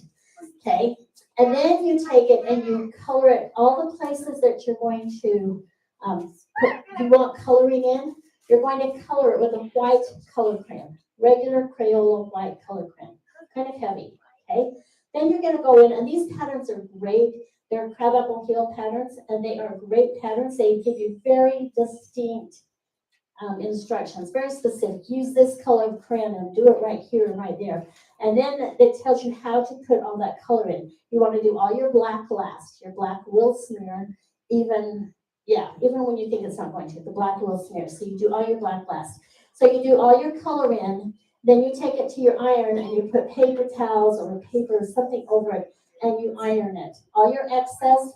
Okay, and then you take it and you color it all the places that you're going to you want coloring in. You're going to color it with a white color crayon, regular Crayola white color crayon, kind of heavy. Okay, then you're going to go in, and these patterns are great. They're crab apple heel patterns, and they are great patterns. They give you very distinct instructions, very specific. Use this color crayon and do it right here and right there. And then it tells you how to put all that color in. You want to do all your black last. Your black will smear, even when you think it's not going to. The black will smear. So you do all your black last. So you do all your color in, then you take it to your iron and you put paper towels or paper, something over it, and you iron it. All your excess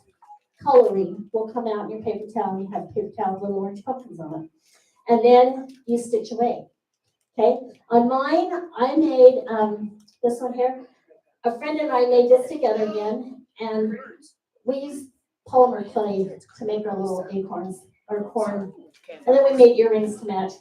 coloring will come out in your paper towel, and you have paper towel with little orange pumpkins on it. And then you stitch away. Okay, on mine, I made this one here. A friend and I made this together again, and we used polymer clay to make our little acorns or corn, and then we made earrings to match.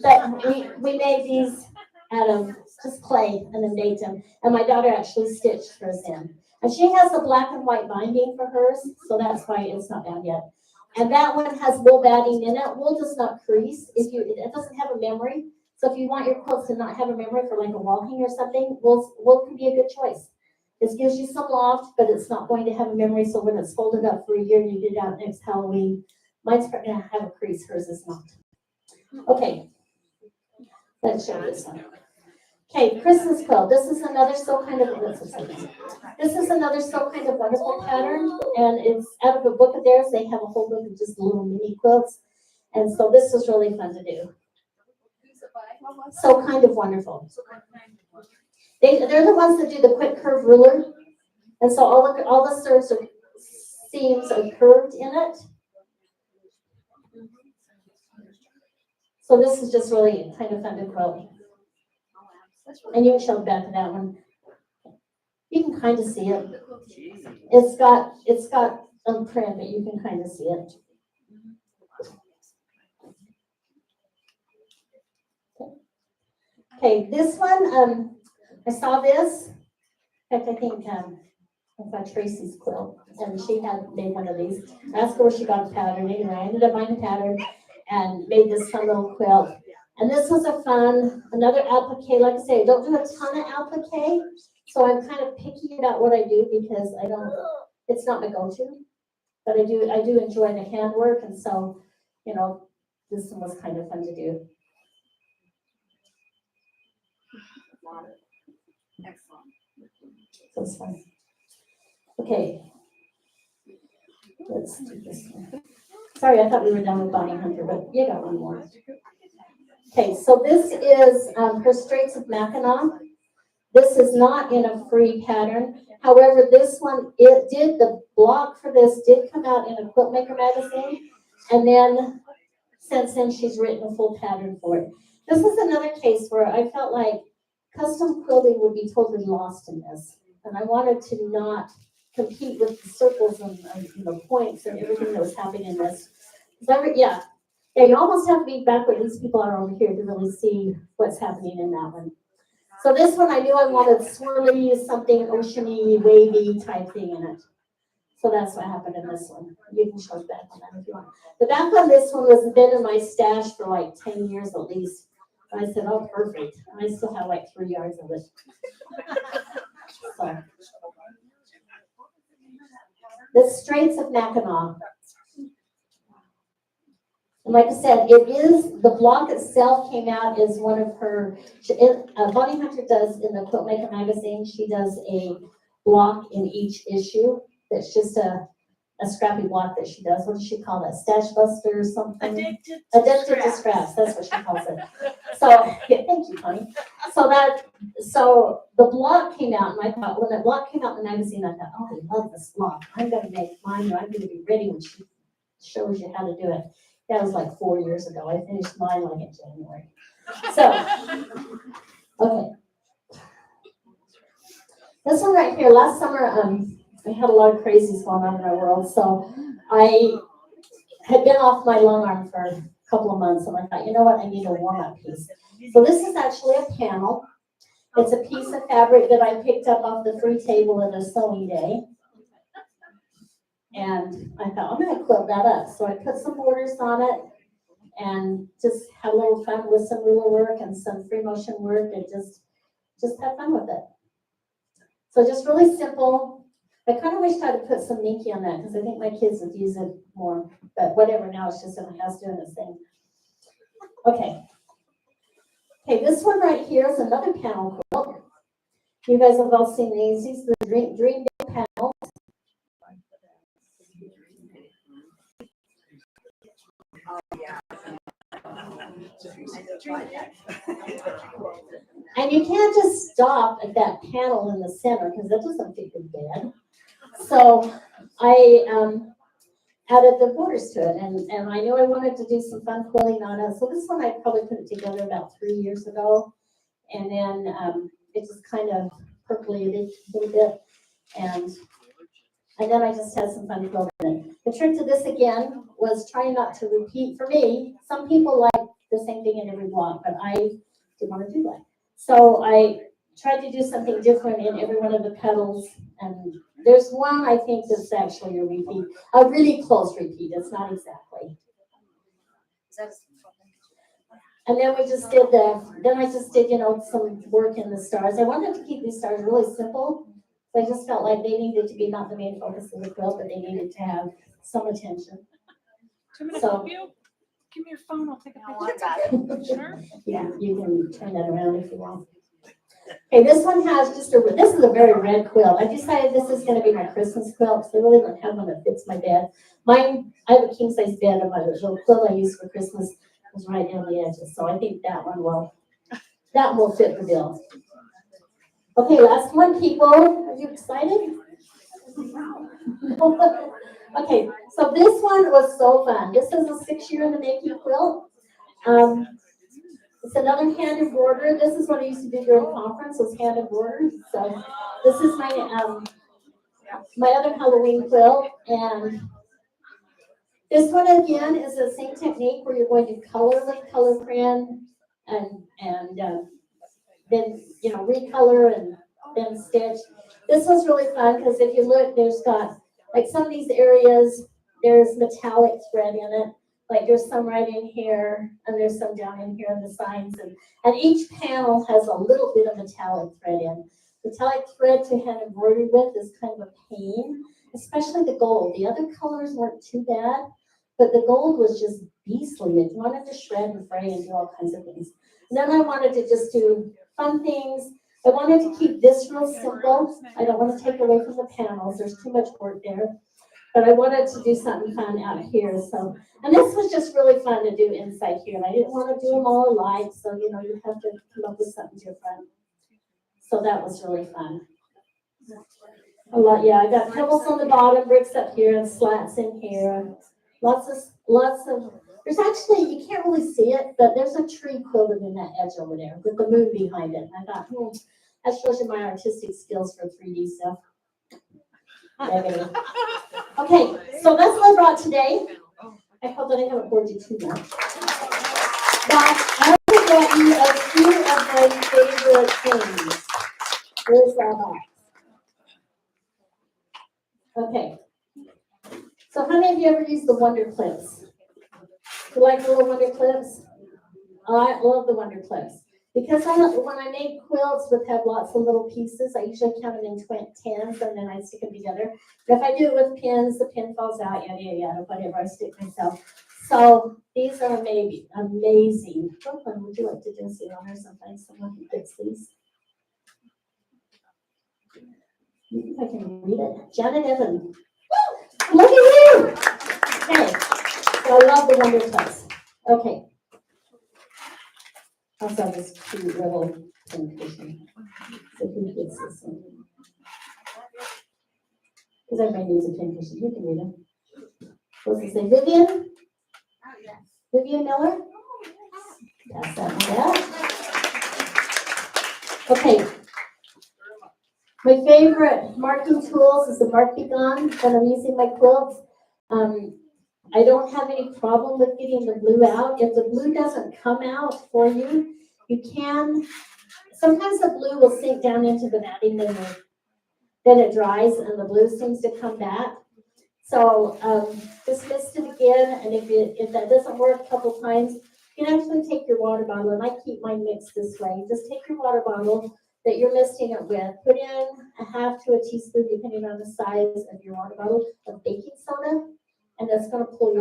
But we made these out of just clay and then made them, and my daughter actually stitched hers in. And she has the black and white binding for hers, so that's why it's not down yet. And that one has wool batting in it. Wool does not crease. It doesn't have a memory. So if you want your quilts to not have a memory for like a wall hanger or something, wool can be a good choice. This gives you some loft, but it's not going to have a memory. So when it's folded up for a year and you get it out next Halloween, mine's going to have a crease. Hers is not. Okay. Let's show this one. Okay, Christmas quilt. This is another so kind of wonderful pattern, and it's out of a book of theirs. They have a whole book of just little mini quilts, and so this was really fun to do. So kind of wonderful. They're the ones that do the quick curve ruler, and so all the seams are curved in it. So this is just really kind of fun to quilt. And you can show the back of that one. You can kind of see it. It's got a print, but you can kind of see it. Okay, this one, I saw this. In fact, I think I got Tracy's quilt, and she had made one of these. I asked her where she got the pattern. Anyway, I ended up buying the pattern and made this fun little quilt. And this was another applique. Like I say, I don't do a ton of applique, so I'm kind of picky about what I do because it's not my go-to. But I do enjoy the handwork, and so, this one was kind of fun to do. Excellent. So it's fun. Okay. Let's do this one. Sorry, I thought we were done with Bonnie Hunter, but you got one more. Okay, so this is her Straits of Mackinac. This is not in a free pattern. However, this one, the blog for this did come out in a Quilt Maker magazine. And then, since then, she's written a full pattern for it. This is another case where I felt like custom quilting would be totally lost in this. And I wanted to not compete with the circles and the points and everything that was happening in this. Yeah, you almost have to be back where these people are over here to really see what's happening in that one. So this one, I knew I wanted swirly, something oceany, wavy type thing in it. So that's what happened in this one. You can show the back on that if you want. The back on this one was been in my stash for like 10 years at least. And I said, oh, perfect. And I still have like 3 yards of it. So. The Straits of Mackinac. And like I said, the block itself came out as one of her, Bonnie Hunter does in the Quilt Maker magazine, she does a block in each issue. That's just a scrappy block that she does. What does she call that? Stash Buster or something? Addicted to scraps. That's what she calls it. So, yeah, thank you, Connie. So the block came out, and I thought, when that block came out in the magazine, I thought, oh, I love this block. I'm going to make mine, or I'm going to be ready when she shows you how to do it. That was like 4 years ago. I finished mine like in January. So, okay. This one right here, last summer, we had a lot of crazies going on in our world. So I had been off my long arm for a couple of months, and I thought, you know what, I need a warm-up piece. So this is actually a panel. It's a piece of fabric that I picked up off the free table at a sewing day. And I thought, I'm going to quilt that up. So I put some borders on it and just had a little fun with some ruler work and some free motion work, and just had fun with it. So just really simple. I kind of wished I'd put some Minky on that because I think my kids would use it more. But whatever, now it's just in the house doing its thing. Okay. Okay, this one right here is another panel quilt. You guys have all seen these. These are the Dream Day panels. And you can't just stop at that panel in the center because that doesn't fit your bed. So I added the borders to it, and I knew I wanted to do some fun quilting on it. So this one I probably put it together about 3 years ago, and then it just kind of percolated a little bit, and then I just had some fun quilting it. The trick to this again was trying not to repeat. For me, some people like the same thing in every block, but I didn't want to do that. So I tried to do something different in every one of the petals, and there's one I think that's actually a repeat, a really close repeat. It's not exactly. And then I just did, some work in the stars. I wanted to keep these stars really simple. So I just felt like they needed to be not the main focus of the quilt, but they needed to have some attention. So, give me your phone, I'll take a picture. Sure. Yeah, you can turn that around if you want. Okay, this one has this is a very red quilt. I decided this is going to be my Christmas quilt because I really don't have one that fits my bed. Mine, I have a king size bed, and my little quilt I used for Christmas was right down the edges. So I think that will fit the bill. Okay, last one, people. Are you excited? Okay, so this one was so fun. This is a 6-year in the making quilt. It's another hand embroidered. This is what I used to do during conference, was hand embroidered. So this is my other Halloween quilt, and this one again is the same technique where you're going to color with color crayon and then recolor and then stitch. This was really fun because if you look, there's got like some of these areas, there's metallic thread in it. Like there's some right in here, and there's some down in here on the sides, and each panel has a little bit of metallic thread in. Metallic thread to hand embroidery with is kind of a pain, especially the gold. The other colors weren't too bad, but the gold was just beastly. It wanted to shred and fray and do all kinds of things. And then I wanted to just do fun things. I wanted to keep this real simple. I don't want to take away from the panels. There's too much work there. But I wanted to do something fun out here. So, and this was just really fun to do inside here. And I didn't want to do them all alike. So, you have to come up with something different. So that was really fun. A lot, yeah. I got pebbles on the bottom, bricks up here, and slats in here. Lots of. There's actually, you can't really see it, but there's a tree quilted in that edge over there with the moon behind it. And I thought, that shows you my artistic skills for 3D stuff. Okay, so that's what I brought today. I hope that I haven't bored you too much. But I will brought you a few of my favorite things. Where's that box? Okay. So how many of you ever used the Wonder Clips? You like the little Wonder Clips? I love the Wonder Clips. Because when I make quilts that have lots of little pieces, I usually count them in 10s and then I stick them together. But if I do it with pins, the pin falls out, yada, yada, yada, whatever, I stick myself. So these are maybe amazing. Brooklyn, would you like to just sit on there sometime? Someone who gets these. You think I can read it? Janet Evans. Look at you! Okay. So I love the Wonder Tucks. Okay. Also, this cute little pincushion. So who gets this one? Because everybody needs a pincushion. You can read them. What's it say? Vivian? Oh, yes. Vivian Miller? Pass that one down. Okay. My favorite marking tools is the Marking Gun when I'm using my quilts. I don't have any problem with getting the glue out. If the glue doesn't come out for you, you can. Sometimes the glue will sink down into the matting, then it dries and the glue seems to come back. So just mist it again, and if that doesn't work a couple times, you can actually take your water bottle, and I keep mine mixed this way. Just take your water bottle that you're misting it with, put in a half to a teaspoon, depending on the size of your water bottle, of baking soda, and that's going to pull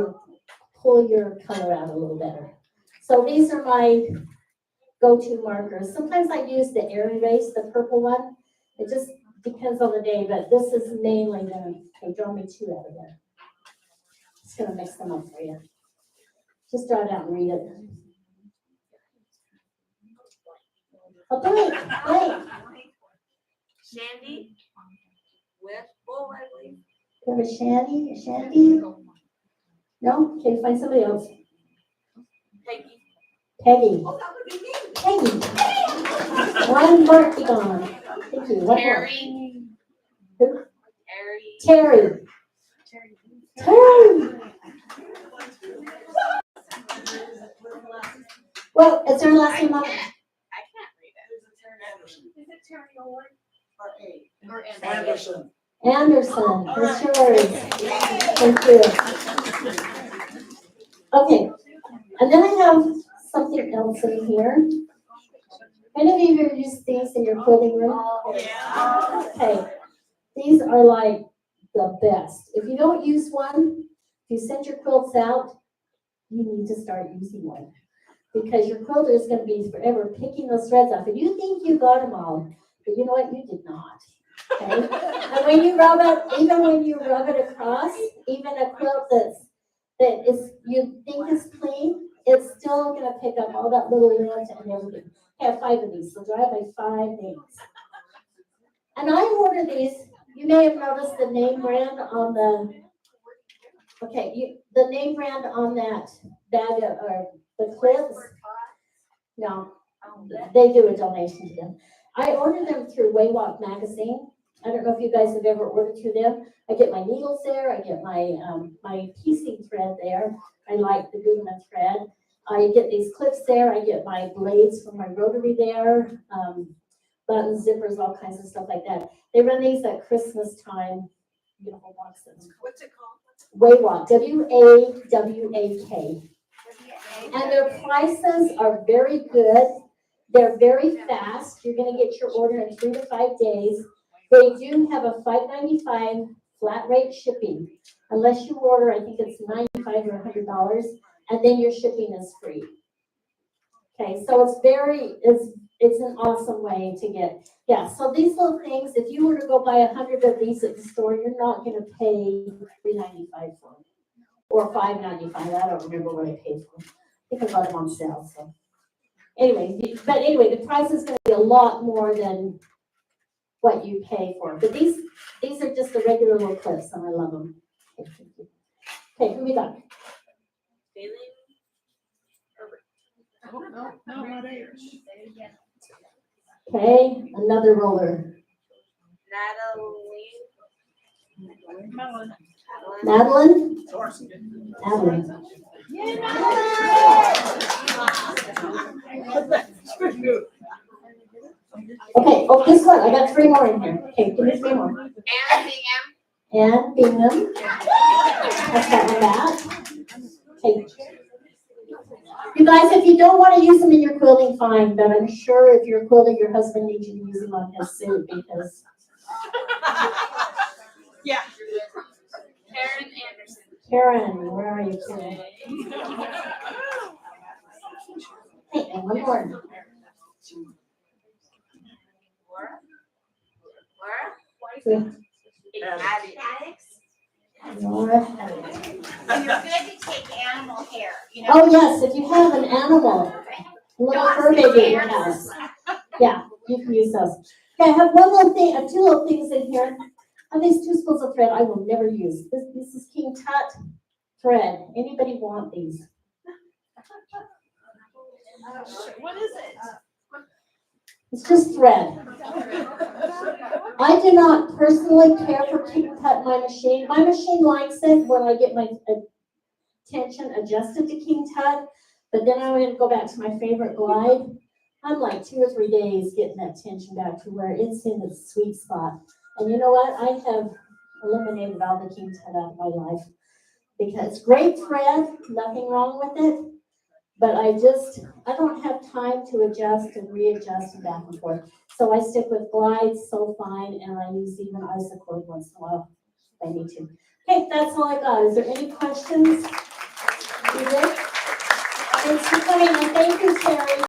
your color out a little better. So these are my go-to markers. Sometimes I use the air erase, the purple one. It just depends on the day, but this is mainly okay, draw me two out of there. Just gonna mix them up for you. Just draw it out and read it. Okay, wait. Shandy with bull, I believe. You have a Shandy? No? Okay, find somebody else. Peggy. Peggy. Oh, that would be me. Peggy. One marking on. Thank you. One more. Terry. Who? Terry. Terry. Well, is there a last name on it? I can't read it. Is it Terry Howard? Or Anderson. Anderson, for sure. Thank you. Okay, and then I have something else in here. Any of you ever use these in your quilting room? Yeah. Okay, these are like the best. If you don't use one, if you send your quilts out, you need to start using one. Because your quilter is going to be forever picking those threads off. And you think you got them all, but you know what? You did not. Okay? And when you rub it, even when you rub it across, even a quilt that is you think is clean, it's still going to pick up all that little lint and everything. I have 5 of these, so dry by 5 days. And I ordered these. You may have noticed the name brand on the name brand on that bag or the clips. No, they do a donation to them. I ordered them through Waywalk magazine. I don't know if you guys have ever ordered through them. I get my needles there. I get my my piecing thread there. I like the Goodman thread. I get these clips there. I get my blades from my rotary there. Buttons, zippers, all kinds of stuff like that. They run these at Christmas time. Beautiful boxes. What's it called? Waywalk, W-A-W-A-K. And their prices are very good. They're very fast. You're going to get your order in 3 to 5 days. They do have a $5.95 flat rate shipping. Unless you order, I think it's $95 or $100, and then your shipping is free. Okay, so it's an awesome way to get. Yeah, so these little things, if you were to go buy 100 of these at the store, you're not going to pay $3.95 for them. Or $5.95. I don't remember what I paid for them. I think I got them on sale. So anyway, the price is going to be a lot more than what you pay for. But these are just the regular little clips, and I love them. Okay, who we got? No, not Ayers. Okay, another roller. Melon. Madeline? Madeline. Okay, oh, guess what? I got 3 more in here. Okay, give me 3 more. And Bingham. That's that one back. Okay. You guys, if you don't want to use them in your quilting, fine, but I'm sure if you're quilting, your husband needs you to use them on his suit because. Yeah. Karen Anderson. Karen, where are you, Karen? Hey, and one more. Good. Laura. So you're good to take animal hair, you know? Oh, yes, if you have an animal, a little fur baby in your house. Yeah, you can use those. Okay, I have one little thing, two little things in here. I have these two spools of thread I will never use. This is King Tut thread. Anybody want these? What is it? It's just thread. I do not personally care for King Tut my machine. My machine likes it when I get my tension adjusted to King Tut, but then I'm going to go back to my favorite glide. I'm like 2 or 3 days getting that tension back to where it's in the sweet spot. And you know what? I have eliminated all the King Tut out of my life because great thread, nothing wrong with it. But I don't have time to adjust and readjust and back and forth. So I stick with Glide, So Fine, and I use even Isocord once in a while if I need to. Okay, that's all I got. Is there any questions? You good? Thanks for coming, and thank you